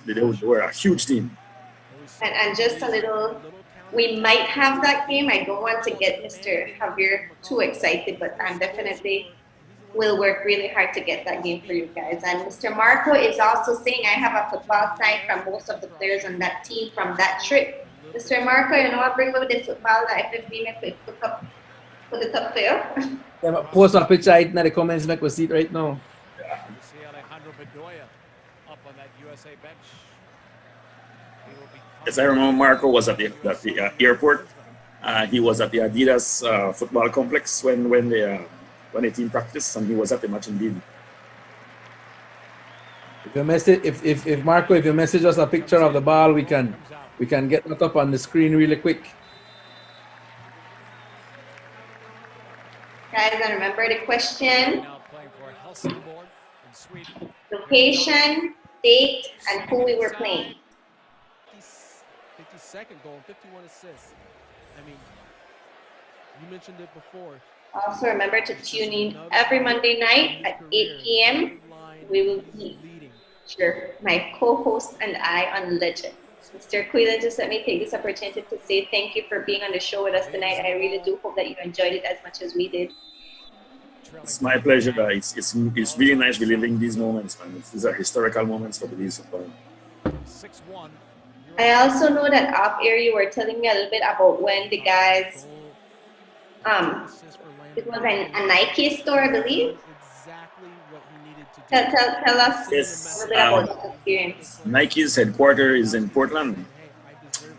they were a huge team. And just a little, we might have that game. I don't want to get Mr. Javier too excited, but I'm definitely will work really hard to get that game for you guys. And Mr. Marco is also saying, I have a football sign from most of the players on that team from that trip. Mr. Marco, you know what, bring over the football that if we make put it up there. Yeah, post a picture in the comments, make we see it right now. Yeah. You see Alejandro Bedoya up on that USA bench. Yes, I remember Marco was at the airport. He was at the Adidas football complex when the team practiced, and he was at the match indeed. If Marco, if you message us a picture of the ball, we can get that up on the screen really quick. Guys, and remember the question: location, date, and who we were playing. 52nd goal, 51 assists. I mean, you mentioned it before. Also, remember to tune in every Monday night at 8 p.m. We will be my co-host and I on Legends. Mr. Quillen, just let me take this opportunity to say thank you for being on the show with us tonight. I really do hope that you enjoyed it as much as we did. It's my pleasure. It's really nice reliving these moments, man. These are historical moments for Belize football. I also know that off air you were telling me a little bit about when the guys, it was a Nike store, I believe. Tell us a little bit about that experience. Nike's headquarters is in Portland,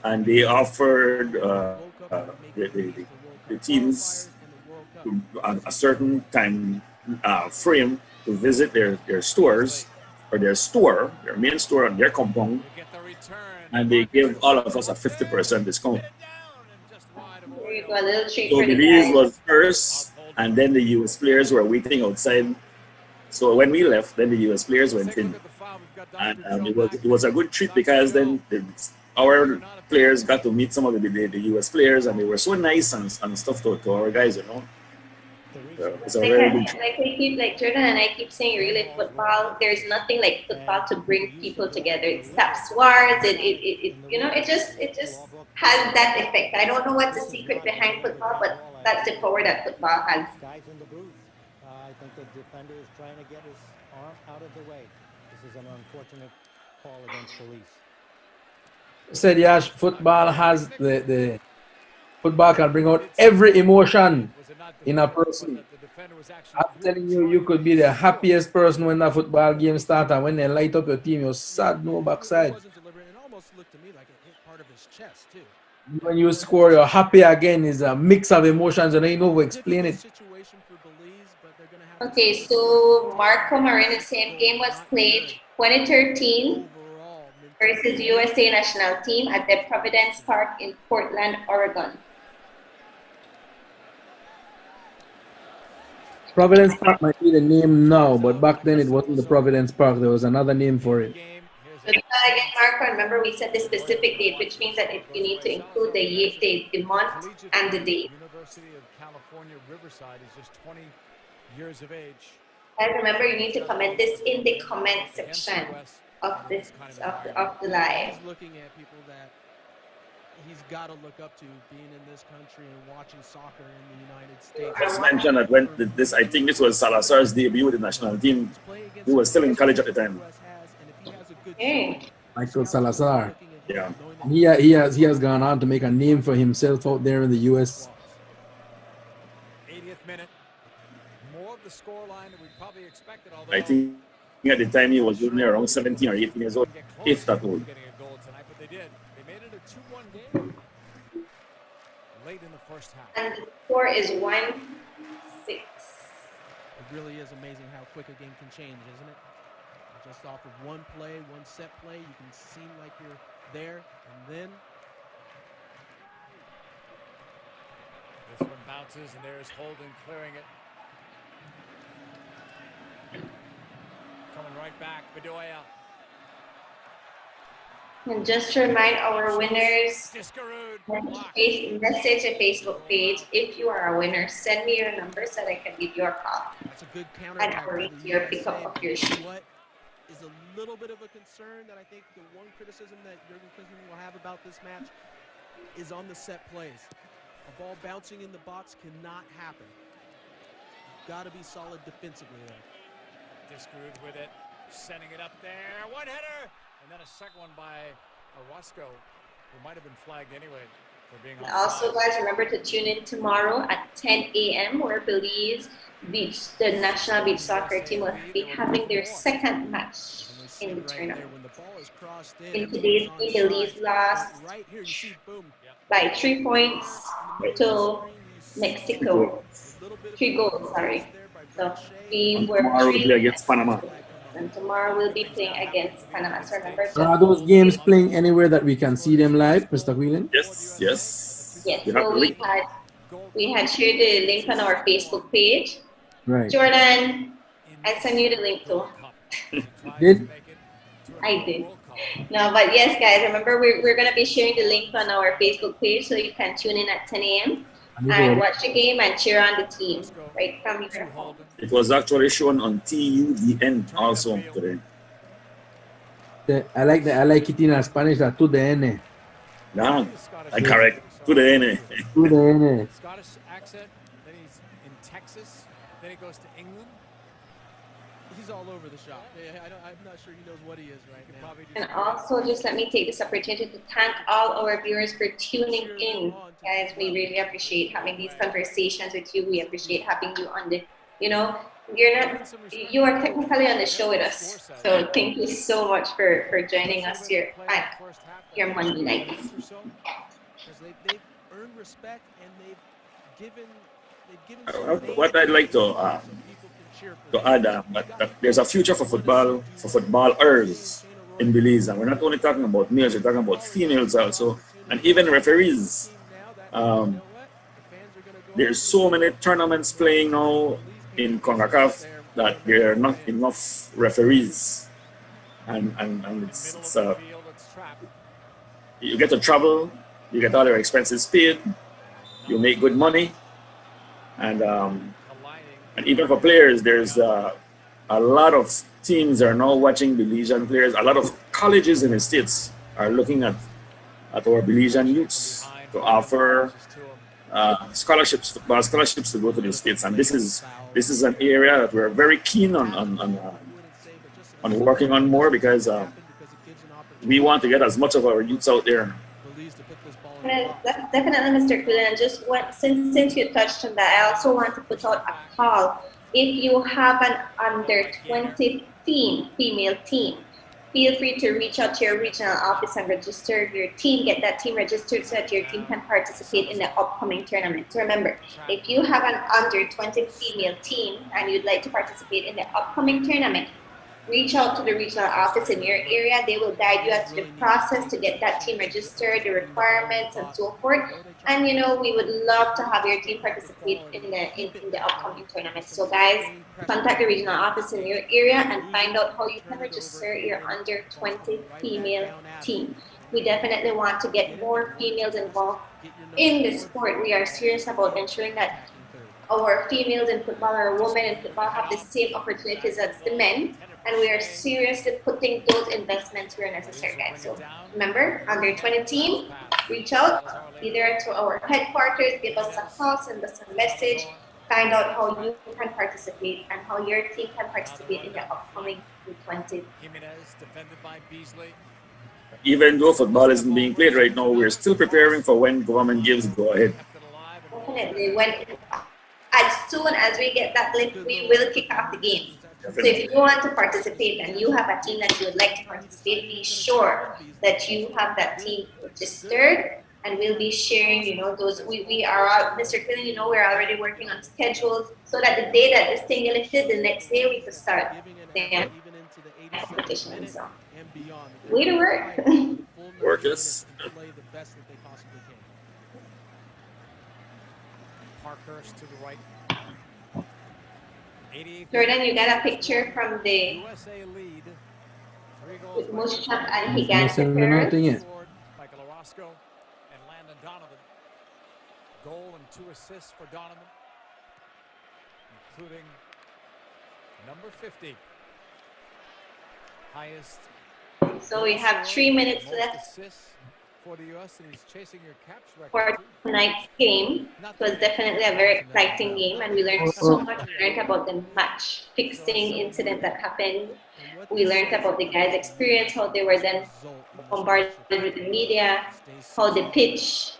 and they offered the teams a certain time frame to visit their stores or their main store on their compound, and they give all of us a 50% discount. There you go, a little treat So for the Belize guys. was first, and then the US players were waiting outside. So when we left, then the US players went in, and it was a good treat because then our players got to meet some of the US players, and they were so nice and stuff to our guys, you know. So it's a very good treat. Like Jordan and I keep saying, really, football. There's nothing like football to bring people together. It stops wars. It just has that effect. I don't know what's the secret behind football, but that's the power that football has. Guys in the booth. I think the defender is trying to get his arm out of the way. This is an unfortunate call against Belize. Said Yash, football has the football can bring out every emotion in a person. I'm telling you, you could be the happiest person when the football game starts, and when they light up your team, you're sad no backside. When you score, you're happy again. It's a mix of emotions, and I know how to explain it. Okay, so Marco Marin is saying game was played 2013 versus USA national team at the Providence Park in Portland, Oregon. Providence Park might be the name now, but back then it wasn't the Providence Park. There was another name for it. So again, Marco, remember we said the specific date, which means that if you need to include the month and the date. University of California, Riverside is just 20 years of age. And remember, you need to comment this in the comment section of this of the live. He's looking at people that he's got to look up to, being in this country and watching soccer in the United States. I just mentioned that when I think this was Salazar's debut with the national team. He was still in college at the time. Hey. Michael Salazar. Yeah. He has gone on to make a name for himself out there in the US. 80th minute. More of the scoreline that we probably expected. I think at the time he was only around 17 or 18 years old, if that old. Getting a goal tonight, but they did. They made it a 2-1 game late in the first half. And the score is 1-6. It really is amazing how quick a game can change, isn't it? Just off of one play, one set play, you can seem like you're there, and then this one bounces, and there's Holden clearing it. Coming right back, Bedoya. And just to remind our winners, message a Facebook page. If you are a winner, send me your number so that I can give you a call. That's a good counter. And arrange your pickup of your shoe. What is a little bit of a concern that I think the one criticism that Jurgen Klinsmann will have about this match is on the set plays. A ball bouncing in the box cannot happen. You've got to be solid defensively there. Discouraged with it, sending it up there. One header, and then a second one by Orozco, who might have been flagged anyway for being And also, guys, remember to tune in tomorrow at 10 a.m. where Belize Beach, the national beach soccer team, will be having their second match in the tournament. In today's game, Belize lost by 3 points to Mexico. 3 goals, sorry. So we were Tomorrow we'll play against Panama. And tomorrow we'll be playing against Panama. So remember Are those games playing anywhere that we can see them live, Mr. Whelan? Yes, yes. Yes, so we had shared the link on our Facebook page. Right. Jordan, I sent you the link too. Did? I did. No, but yes, guys, remember we're going to be sharing the link on our Facebook page so you can tune in at 10 a.m. and watch the game and cheer on the team right from your home. It was actually shown on TUDN also today. I like it in Spanish, that to the N. Yeah, correct. To the N. To the N. Scottish accent, then he's in Texas, then he goes to England. He's all over the shop. I'm not sure he knows what he is right now. And also, just let me take this opportunity to thank all our viewers for tuning in. Guys, we really appreciate having these conversations with you. We appreciate having you on the, You are technically on the show with us. So thank you so much for joining us here at your Monday nights. Because they've earned respect and they've given what I'd like to add that there's a future for footballers in Belize, and we're not only talking about males, we're talking about females also, and even referees. There's so many tournaments playing now in CONCACAF that there are not enough referees, and it's you get to travel, you get all your expenses paid, you make good money, and even for players, there's a lot of teams are now watching Belizean players. A lot of colleges in the States are looking at our Belizean youths to offer scholarships, football scholarships to go to the States. And this is an area that we're very keen on working on more, because we want to get as much of our youths out there. Definitely, Mr. Quillen. And just since you touched on that, I also want to put out a call. If you have an under 20 female team, feel free to reach out to your regional office and register your team. Get that team registered so that your team can participate in the upcoming tournament. So remember, if you have an under 20 female team and you'd like to participate in the upcoming tournament, reach out to the regional office in your area. They will guide you as to the process to get that team registered, the requirements, and so forth. And we would love to have your team participate in the upcoming tournament. So guys, contact the regional office in your area and find out how you can register your under 20 female team. We definitely want to get more females involved in the sport. We are serious about ensuring that our females in football or women in football have the same opportunities as the men. And we are seriously putting those investments where necessary, guys. So remember, under 20 team, reach out either to our headquarters, give us a call, send us a message, find out how you can participate and how your team can participate in the upcoming U20. Even though football isn't being played right now, we're still preparing for when government gives go ahead. Definitely. As soon as we get that lift, we will kick off the game. So if you want to participate and you have a team that you would like to participate, be sure that you have that team registered, and we'll be sharing, those. We are, Mr. Quillen, we're already working on schedules so that the day that this thing is lifted, the next day we could start the competition. So, way to work. Workers. Parkhurst to the right. Jordan, you got a picture from the motion shot and he got Nothing yet. Michael Orozco and Landon Donovan. Goal and 2 assists for Donovan, including number 50. Highest. So we have 3 minutes left for the US, and he's chasing your caps for tonight's game. It was definitely a very exciting game, and we learned so much. We learned about the match fixing incident that happened. We learned about the guys' experience, how they were then bombarded with the media, how the pitch,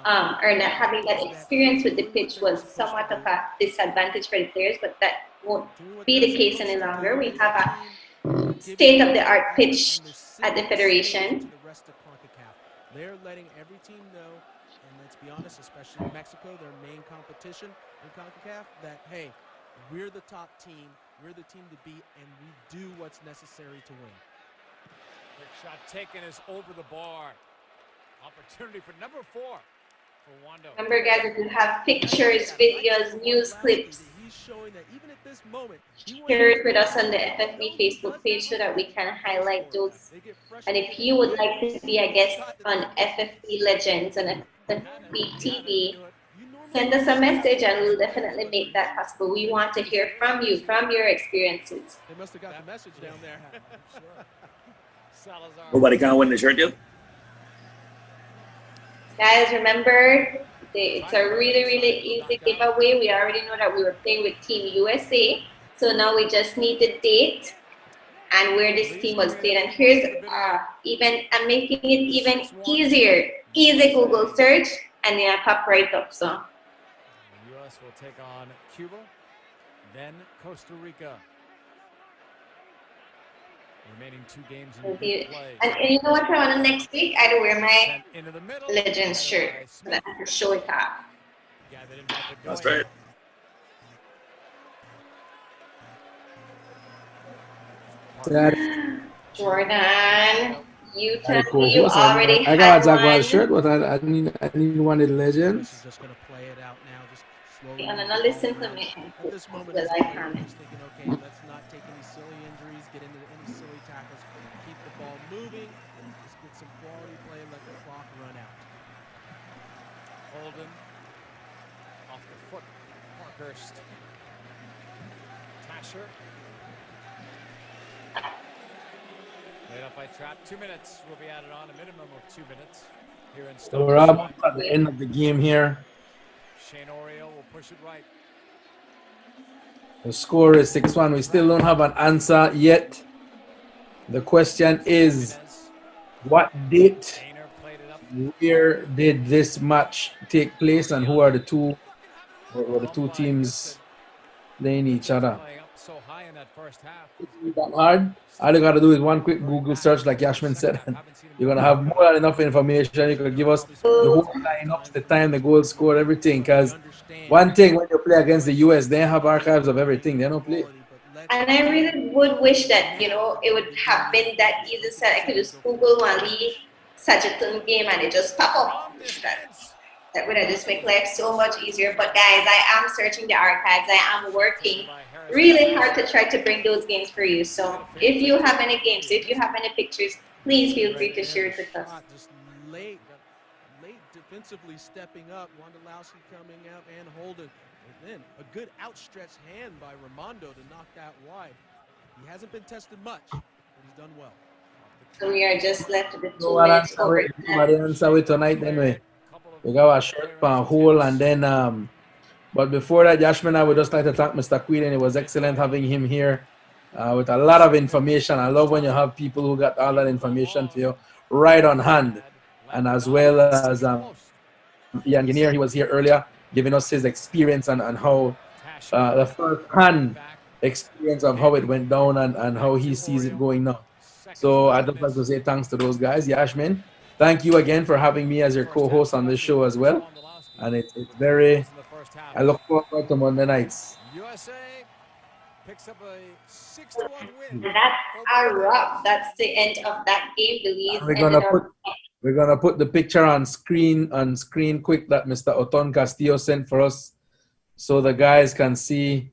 or not having that experience with the pitch was somewhat of a disadvantage for the players, but that won't be the case any longer. We have a state-of-the-art pitch at the Federation. They're letting every team know, and let's be honest, especially Mexico, their main competition in CONCACAF, that, hey, we're the top team, we're the team to beat, and we do what's necessary to win. Big shot taken is over the bar. Opportunity for number 4 for Wando. Remember, guys, if you have pictures, videos, news clips, share it with us on the FFB Facebook page so that we can highlight those. And if you would like to be a guest on FFB Legends and FFB TV, send us a message and we'll definitely make that possible. We want to hear from you, from your experiences. They must have got the message down there. Nobody can win the shirt yet? Guys, remember, it's a really, really easy giveaway. We already know that we were playing with Team USA. So now we just need the date and where this team was played. And here's I'm making it even easier. Easy Google search and pop right up. So the US will take on Cuba. then Costa Rica. Remaining 2 games in play. And you know what, Tawana, next week I'd wear my Into the middle. Legends shirt so that I can show it off. Guy that didn't have it going. That's right. Jordan, you I already had got a Jaguar one. shirt, but I need one of the Legends. She's just going to play it out now, just slowly. And now listen to me. At this moment, Well, as I a player, can. just thinking, okay, let's not take any silly injuries, get into any silly tackles, keep the ball moving, just get some quality play, let the clock run out. Holden off the foot. Parkhurst. Tasher. Laid up by Trap. 2 minutes will be added on, a minimum of 2 minutes here in So Stoke. we're almost at the end of the game here. Shane Oriel will push it right. The score is 6-1. We still don't have an answer yet. The question is, what date, where did this match take place, and who are the two teams playing each other? So high in that first half. That hard? All you gotta do is one quick Google search, like Yashmin said, and you're gonna have more than enough information. You could give us the whole lineups, the time, the goal scored, everything. Because one thing, when you play against the US, they have archives of everything. They don't play. And I really would wish that, you know, it would have been that easy so I could just Google Wally Sagittarian game and it just pop up. That would have just make life so much easier. But guys, I am searching the archives. I am working really hard to try to bring those games for you. So if you have any games, if you have any pictures, please feel free to share it with us. Just late defensively stepping up. Wondolowski coming out and Holden. And then a good outstretched hand by Raimondo to knock that wide. He hasn't been tested much, but he's done well. So we are just left with 2 So minutes over. answer with tonight anyway. We got our shirt pan hole, and then but before that, Yashmin, I would just like to thank Mr. Queen. It was excellent having him here with a lot of information. I love when you have people who got all that information for you right on hand. And as well as Ian Guinier, he was here earlier giving us his experience and how the first-hand experience of how it went down and how he sees it going now. So I'd just like to say thanks to those guys. Yashmin, thank you again for having me as your co-host on this show as well. And it's very, I look forward to Monday nights. USA picks up a 6-1 win. And that's our wrap. That's the end of that game. Belize We're gonna put the picture on screen quick that Mr. Oton Castillo sent for us, so the guys can see.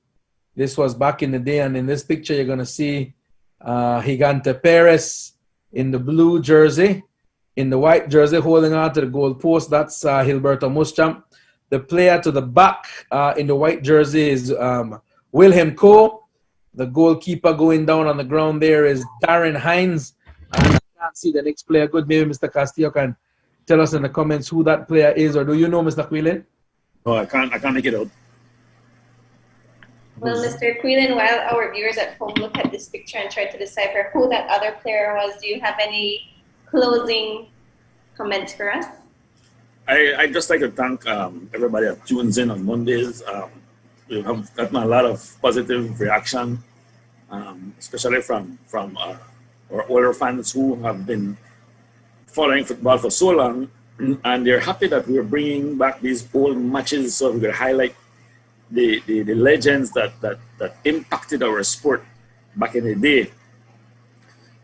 This was back in the day, and in this picture you're gonna see Gigante Perez in the blue jersey, in the white jersey, holding on to the goal post. That's Hilberto Muschamp. The player to the back in the white jersey is Wilhelm Coe. The goalkeeper going down on the ground there is Darren Hines. I can't see the next player. Good, maybe Mr. Castillo can tell us in the comments who that player is, or do you know, Mr. Quillen? No, I can't make it out. Well, Mr. Quillen, while our viewers at home look at this picture and try to decipher who that other player was, do you have any closing comments for us? I'd just like to thank everybody that tunes in on Mondays. We have gotten a lot of positive reaction, especially from our older fans who have been following football for so long, and they're happy that we're bringing back these old matches so we can highlight the legends that impacted our sport back in the day.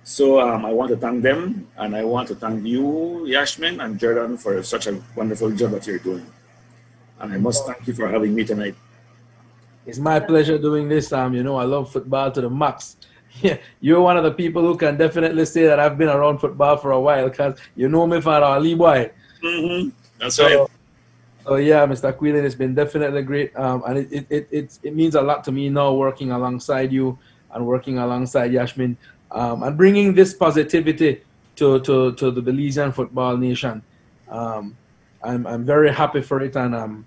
So I want to thank them, and I want to thank you, Yashmin and Jordan, for such a wonderful job that you're doing. And I must thank you for having me tonight. It's my pleasure doing this. You know, I love football to the max. Yeah, you're one of the people who can definitely say that I've been around football for a while, because you know me for Ali boy. Mm-hmm. That's right. So yeah, Mr. Quillen, it's been definitely great, and it means a lot to me now working alongside you and working alongside Yashmin, and bringing this positivity to the Belizean football nation. I'm very happy for it, and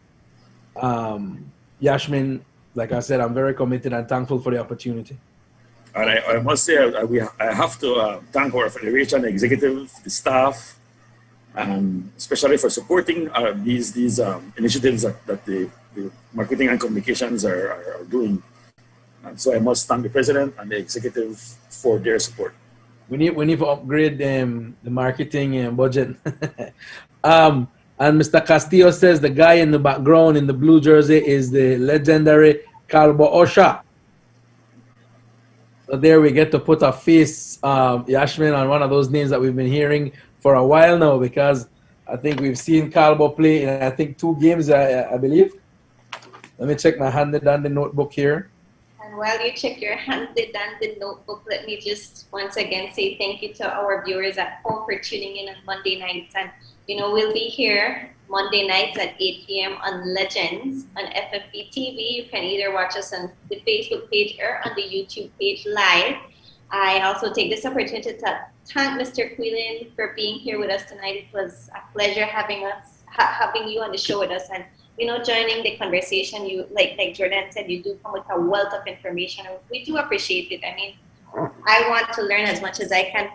Yashmin, like I said, I'm very committed and thankful for the opportunity. And I must say, I have to thank our federation executive, the staff, and especially for supporting these initiatives that the marketing and communications are doing. And so I must thank the president and the executive for their support. We need to upgrade the marketing budget. And Mr. Castillo says the guy in the background in the blue jersey is the legendary Calvo Osha. So there we get to put a face, Yashmin, on one of those names that we've been hearing for a while now, because I think we've seen Calvo play in, I think, 2 games, I believe. Let me check my handy-dandy notebook here. And while you check your handy-dandy notebook, let me just once again say thank you to our viewers at home for tuning in on Monday nights. And, you know, we'll be here Monday nights at 8 p.m. on Legends on FFP TV. You can either watch us on the Facebook page or on the YouTube page live. I also take this opportunity to thank Mr. Quillen for being here with us tonight. It was a pleasure having you on the show with us, and you know, joining the conversation. You like Jordan said, you do come with a wealth of information, and we do appreciate it. I mean, I want to learn as much as I can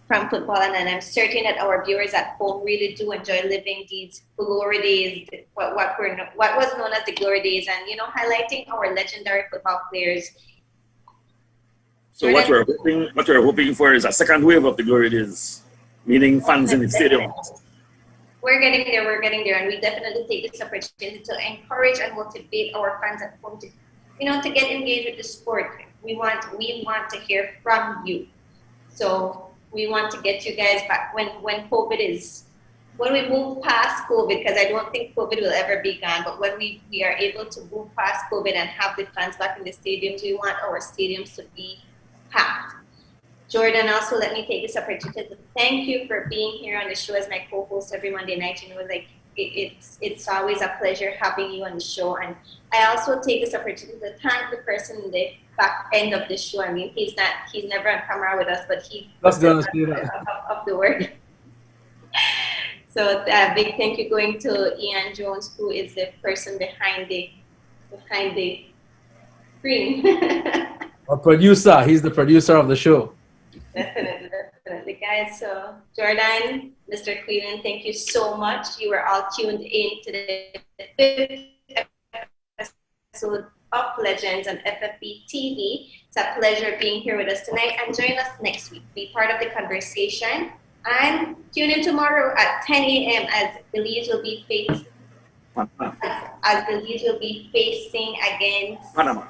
from football, and I'm certain that our viewers at home really do enjoy living these glory days, what was known as the glory days, and you know, highlighting our legendary football players. So what we're hoping for is a second wave of the glory days, meaning fans in the stadium. We're getting there, and we definitely take this opportunity to encourage and motivate our fans at home to, you know, to get engaged with the sport. We want to hear from you. So we want to get you guys back when we move past COVID, because I don't think COVID will ever be gone, but when we are able to move past COVID and have the fans back in the stadiums, we want our stadiums to be packed. Jordan, also let me take this opportunity to thank you for being here on the show as my co-host every Monday night. You know, like it's always a pleasure having you on the show. And I also take this opportunity to thank the person in the back end of the show. I mean, he's never on camera with us, but he of the word. So a big thank you going to Ian Jones, who is the person behind the screen. Our producer, he's the producer of the show. Definitely, guys. So, Jordan, Mr. Quillen, thank you so much. You were all tuned in to the 5th episode of Legends on FFP TV. It's a pleasure being here with us tonight, and join us next week. Be part of the conversation, and tune in tomorrow at 10 a.m. as Belize will be facing against Panama.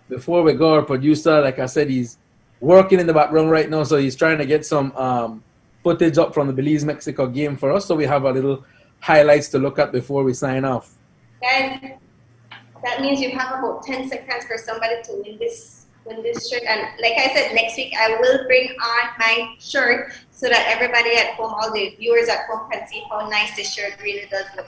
Before we go, our producer, like I said, he's working in the background right now, so he's trying to get some footage up from the Belize-Mexico game for us, so we have a little highlights to look at before we sign off. Guys, that means you have about 10 seconds for somebody to win this shirt. And like I said, next week I will bring on my shirt so that everybody at home, all the viewers at home, can see how nice this shirt really does look.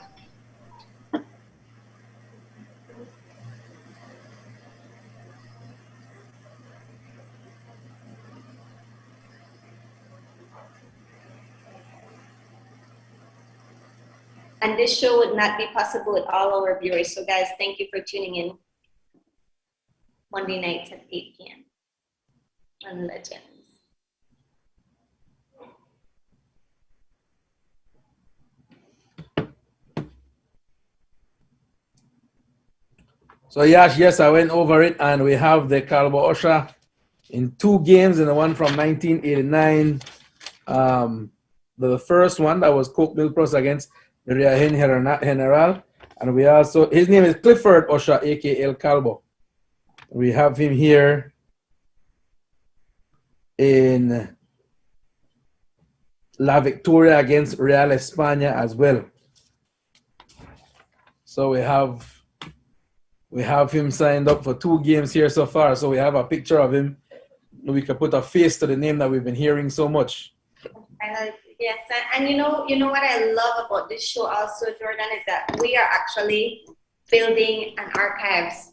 And this show would not be possible with all our viewers. So guys, thank you for tuning in Monday nights at 8 p.m. on Legends. So yes, I went over it, and we have the Calvo Osha in 2 games, and the one from 1989. The first one, that was Coke Milpros against the Riahin General. And we also, his name is Clifford Osha, aka El Calvo. We have him here in La Victoria against Real España as well. So we have him signed up for 2 games here so far. So we have a picture of him. We can put a face to the name that we've been hearing so much. Yes, and you know what I love about this show also, Jordan, is that we are actually building an archives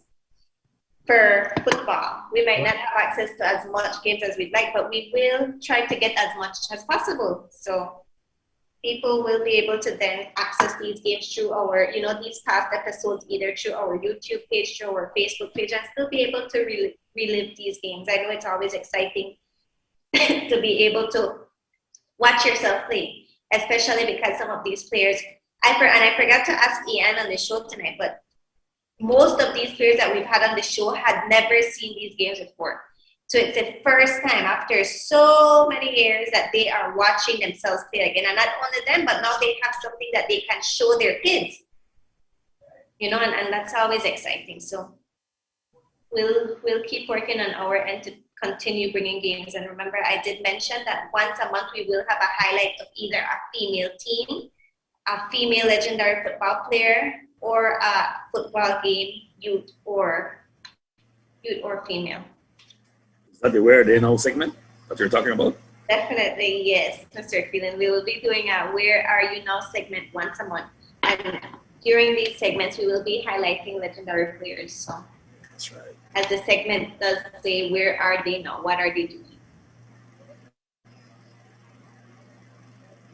for football. We might not have access to as much games as we'd like, but we will try to get as much as possible. So people will be able to then access these games through our, you know, these past episodes, either through our YouTube page, through our Facebook page, and still be able to relive these games. I know it's always exciting to be able to watch yourself play, especially because some of these players, I forgot to ask Ian on the show tonight, but most of these players that we've had on the show had never seen these games before. So it's the first time after so many years that they are watching themselves play again. And not only them, but now they have something that they can show their kids. You know, and that's always exciting. So we'll keep working on our end to continue bringing games. And remember, I did mention that once a month we will have a highlight of either a female team, a female legendary football player, or a football game, youth or female. Is that the Where Are They Now segment that you're talking about? Definitely, yes, Mr. Phelan. We will be doing a Where Are You Now segment once a month. And during these segments, we will be highlighting legendary players. So, that's right. As the segment does say, where are they now? What are they doing?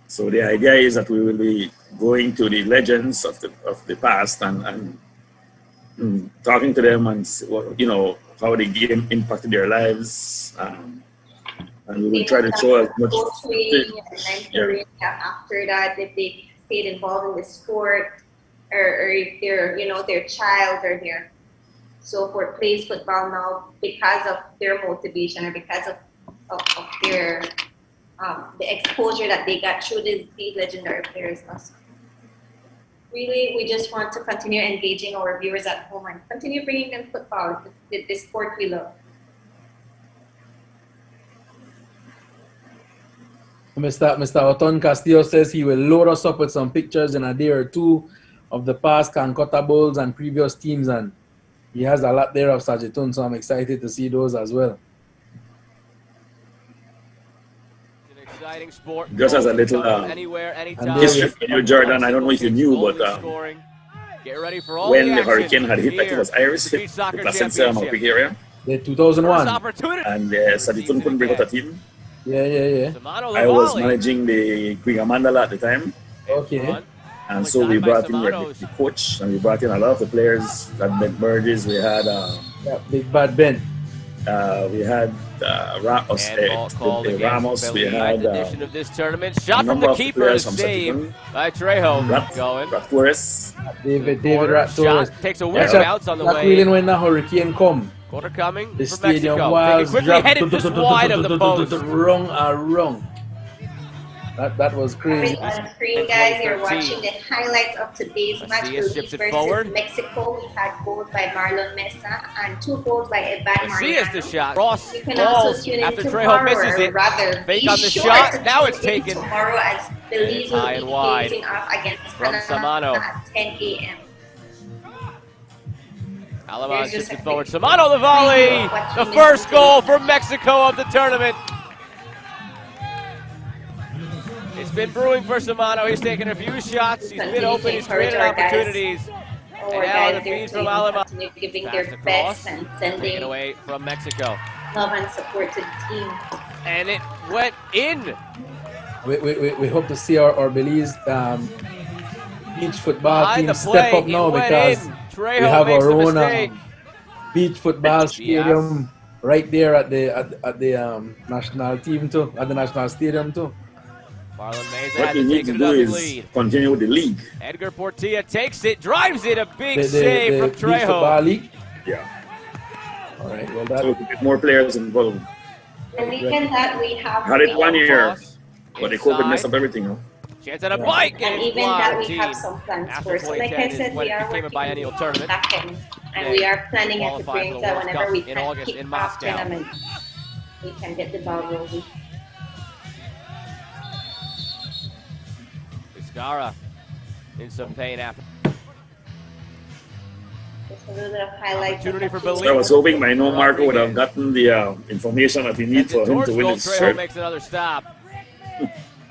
So the idea is that we will be going to the legends of the past and talking to them and you know how the game impacted their lives, and we will try to show as much. After that, if they stayed involved in the sport, or if they're their child or their so forth plays football now because of their motivation or because of their the exposure that they got through these legendary players. Really, we just want to continue engaging our viewers at home and continue bringing them football, the sport we love. Mr. Oton Castillo says he will load us up with some pictures in a day or two of the past Cancota Bowls and previous teams, and he has a lot there of Sajitun, so I'm excited to see those as well. Exciting sport. Just as a little anywhere, anytime. history for you, Jordan, I don't know if you knew, but get ready for all when the the hurricane had hit, like it was Iris, hit the Placencia and Maupic area. The 2001. And Sajitun couldn't bring out a team. Yeah. I was managing the Quigamandala at the time. Okay. And so we brought in the coach, and we brought in a lot of the players that made merges. We had Big Bad Ben. We had Ramos. We had of this tournament. Shot from the keeper, saved by Trejo. Rat Torres. David Rat Torres. Takes a weird bounce on the way. Really when the hurricane come. Quarter coming the for stadium Mexico. was quickly headed just wide of the post. Wrong. That was crazy. On screen, guys, you're watching the highlights of today's match. Belize versus Mexico. We had goals by Marlon Mesa and 2 goals by Evan Mariano. The shot. Ross you can also tune in after tomorrow, Trejo misses it. Rather, fake on the shot. Now it's taken. Tomorrow as Belize will high be and wide facing off against from Samano at 10 a.m. Alaman shifts it forward. Samano the volley. The first goal for Mexico of the tournament. It's been brewing for Samano. He's taken a few shots. He's been open. He's created opportunities. And now the feed from Alaman. Giving their best and sending taken away from Mexico. Love and support to the team. And it went in. We hope to see our Belize beach football team step up now, because we have our own beach football stadium right there at the national team too, at the national stadium too. Marlon Meza what had we to need take to it do up is lead. continue with the league. Edgar Portilla takes it, drives it, a big save from Trejo. Beach football league? Yeah. All right, well, that... So we can get more players involved. And even that we have... Had it 1 year, but the COVID messed up everything, huh? Chance at a bike, and even that we have some plans for. So like I said, we are working biennial tournament. Back end, and we are planning at the brink that whenever we can kick off tournament, we can get the ball rolling. Vizcara in some pain after. Just a little bit of highlights. For Belize. I was hoping by now Marco would have gotten the information that he needs for him to win his shirt. Makes another stop.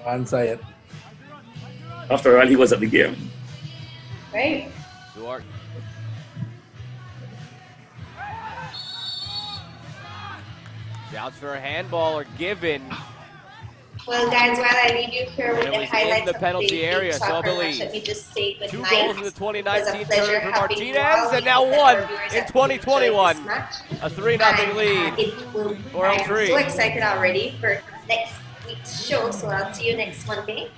Answer it. After all, he was at the game. Right. Duarte. Shouts for a handball or given. Well, guys, while I leave you here with the highlights in the penalty area, so Belize. Let me just say good 2 night. goals in the 2019 tournament for Martinez, and now 1 in 2021. A 3-0 lead for El Tri. I'm so excited already for next week's show, so I'll see you next Monday.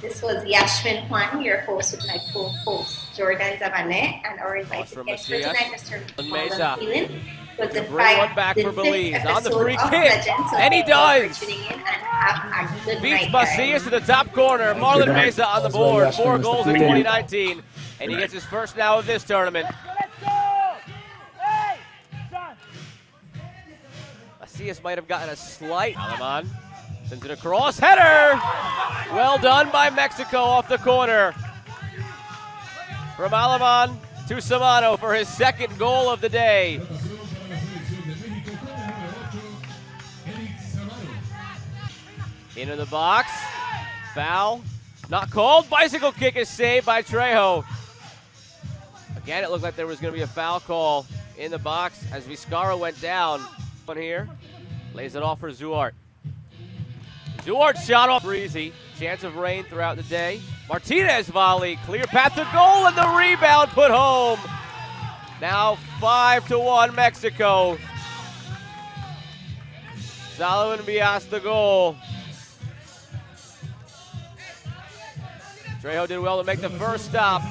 This was Yashmin Juan, your host with my co-host Jordan Zavanet, and our invited guest for tonight, Mr. Mesa. Was the Bring one back for Belize on the free kick, and he does. Beats Macias to the top corner. Marlon Mesa on the board. 4 goals in 2019, and he gets his first now of this tournament. Macias might have gotten a slight. Alaman sends it across. Header! Well done by Mexico off the corner. From Alaman to Samano for his second goal of the day. Into the box. Foul. Not called. Bicycle kick is saved by Trejo. Again, it looked like there was going to be a foul call in the box as Vizcarra went down. One here. Lays it off for Zuart. Zuart shot off breezy. Chance of rain throughout the day. Martinez volley. Clear path to goal and the rebound put home. Now 5-1 Mexico. Solomon Bias the goal. Trejo did well to make the first stop.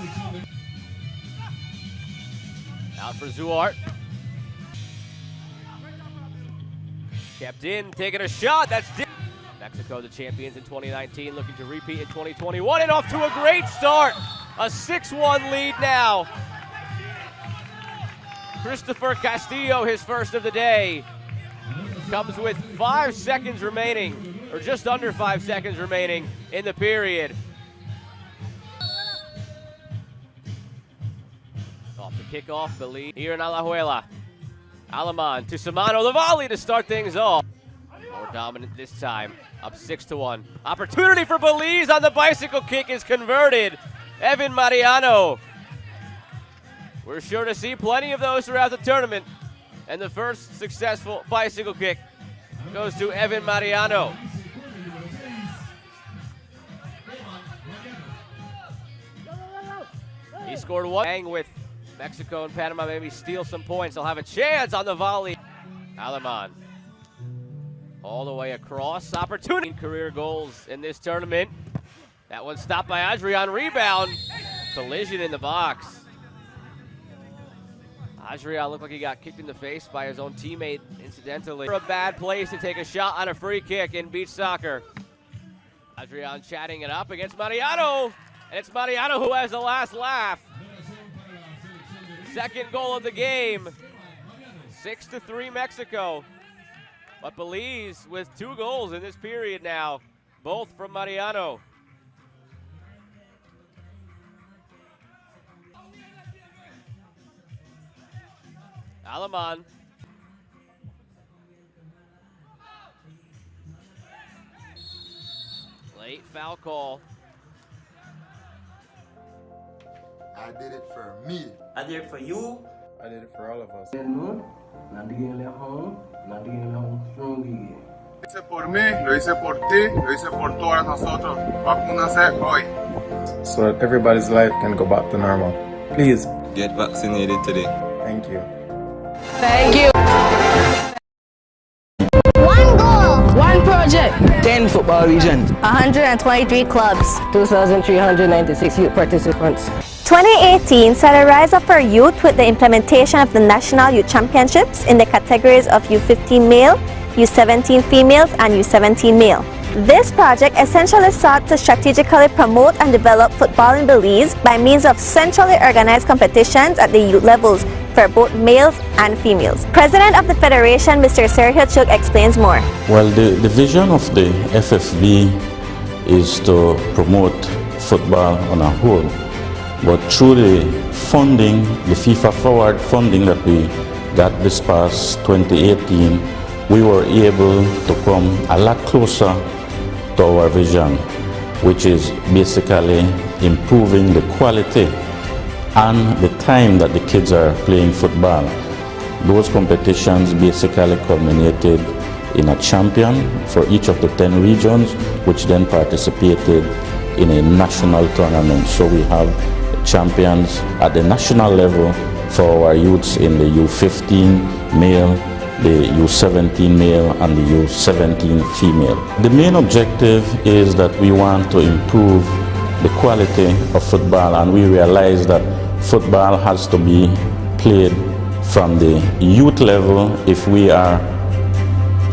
Out for Zuart. Kept in, taking a shot. That's Mexico, the champions in 2019, looking to repeat in 2021, and off to a great start. A 6-1 lead now. Christopher Castillo, his first of the day, comes with 5 seconds remaining, or just under 5 seconds remaining in the period. Off the kickoff, Belize here in Alajuela. Alaman to Samano, the volley to start things off. More dominant this time, up 6-1. Opportunity for Belize on the bicycle kick is converted. Evan Mariano. We're sure to see plenty of those throughout the tournament. And the first successful bicycle kick goes to Evan Mariano. He scored one. Hang with Mexico and Panama, maybe steal some points. They'll have a chance on the volley. Alaman all the way across. Opportunity. Career goals in this tournament. That one stopped by Adrian. Rebound. Collision in the box. Adrian looked like he got kicked in the face by his own teammate, incidentally. A bad place to take a shot on a free kick in beach soccer. Adrian chatting it up against Mariano. And it's Mariano who has the last laugh. Second goal of the game. 6-3 Mexico. But Belize with 2 goals in this period now, both from Mariano. Alaman. Late foul call. I did it for me. I did it for you. I did it for all of us. Lo hice por mí, lo hice por ti, lo hice por todos nosotros. Vacúnase hoy. So that everybody's life can go back to normal. Please. Get vaccinated today. Thank you. Thank you. 1 goal. 1 project. 10 football regions. 123 clubs. 2,396 youth participants. 2018 saw the rise of our youth with the implementation of the National Youth Championships in the categories of U15 male, U17 females, and U17 male. This project essentially sought to strategically promote and develop football in Belize by means of centrally organized competitions at the youth levels for both males and females. President of the Federation, Mr. Sergio Chuk, explains more. Well, the vision of the FFB is to promote football on a whole. But through the funding, the FIFA Forward funding that we got this past 2018, we were able to come a lot closer to our vision, which is basically improving the quality and the time that the kids are playing football. Those competitions basically culminated in a champion for each of the 10 regions, which then participated in a national tournament. So we have champions at the national level for our youths in the U15 male, the U17 male and the U17 female. The main objective is that we want to improve the quality of football, and we realize that football has to be played from the youth level if we are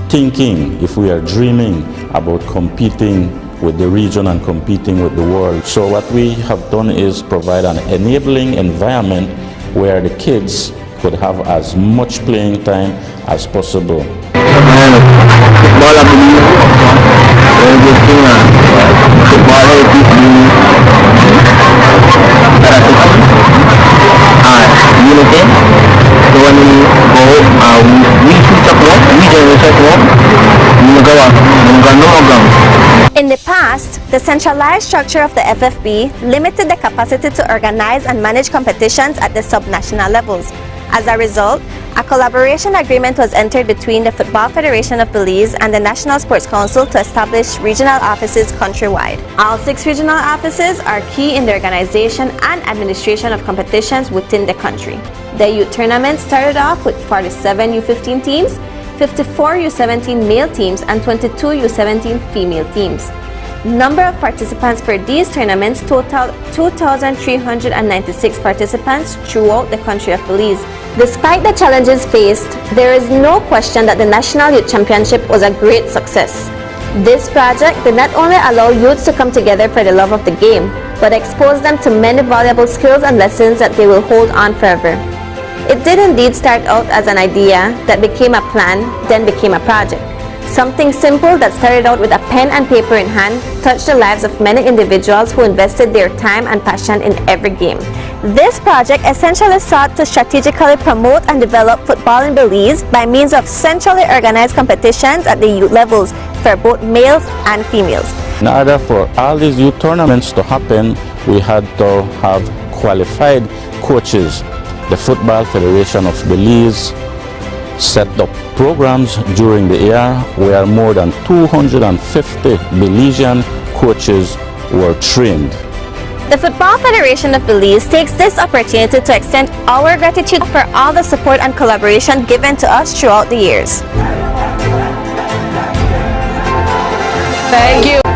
thinking, if we are dreaming about competing with the region and competing with the world. So what we have done is provide an enabling environment where the kids could have as much playing time as possible. In the past, the centralized structure of the FFB limited the capacity to organize and manage competitions at the subnational levels. As a result, a collaboration agreement was entered between the Football Federation of Belize and the National Sports Council to establish regional offices countrywide. All 6 regional offices are key in the organization and administration of competitions within the country. The youth tournament started off with 47 U15 teams, 54 U17 male teams, and 22 U17 female teams. Number of participants for these tournaments totaled 2,396 participants throughout the country of Belize. Despite the challenges faced, there is no question that the National Youth Championship was a great success. This project did not only allow youths to come together for the love of the game, but exposed them to many valuable skills and lessons that they will hold on forever. It did indeed start out as an idea that became a plan, then became a project. Something simple that started out with a pen and paper in hand touched the lives of many individuals who invested their time and passion in every game. This project essentially sought to strategically promote and develop football in Belize by means of centrally organized competitions at the youth levels for both males and females. In order for all these youth tournaments to happen, we had to have qualified coaches. The Football Federation of Belize set up programs during the year where more than 250 Belizean coaches were trained. The Football Federation of Belize takes this opportunity to extend our gratitude for all the support and collaboration given to us throughout the years. Thank you.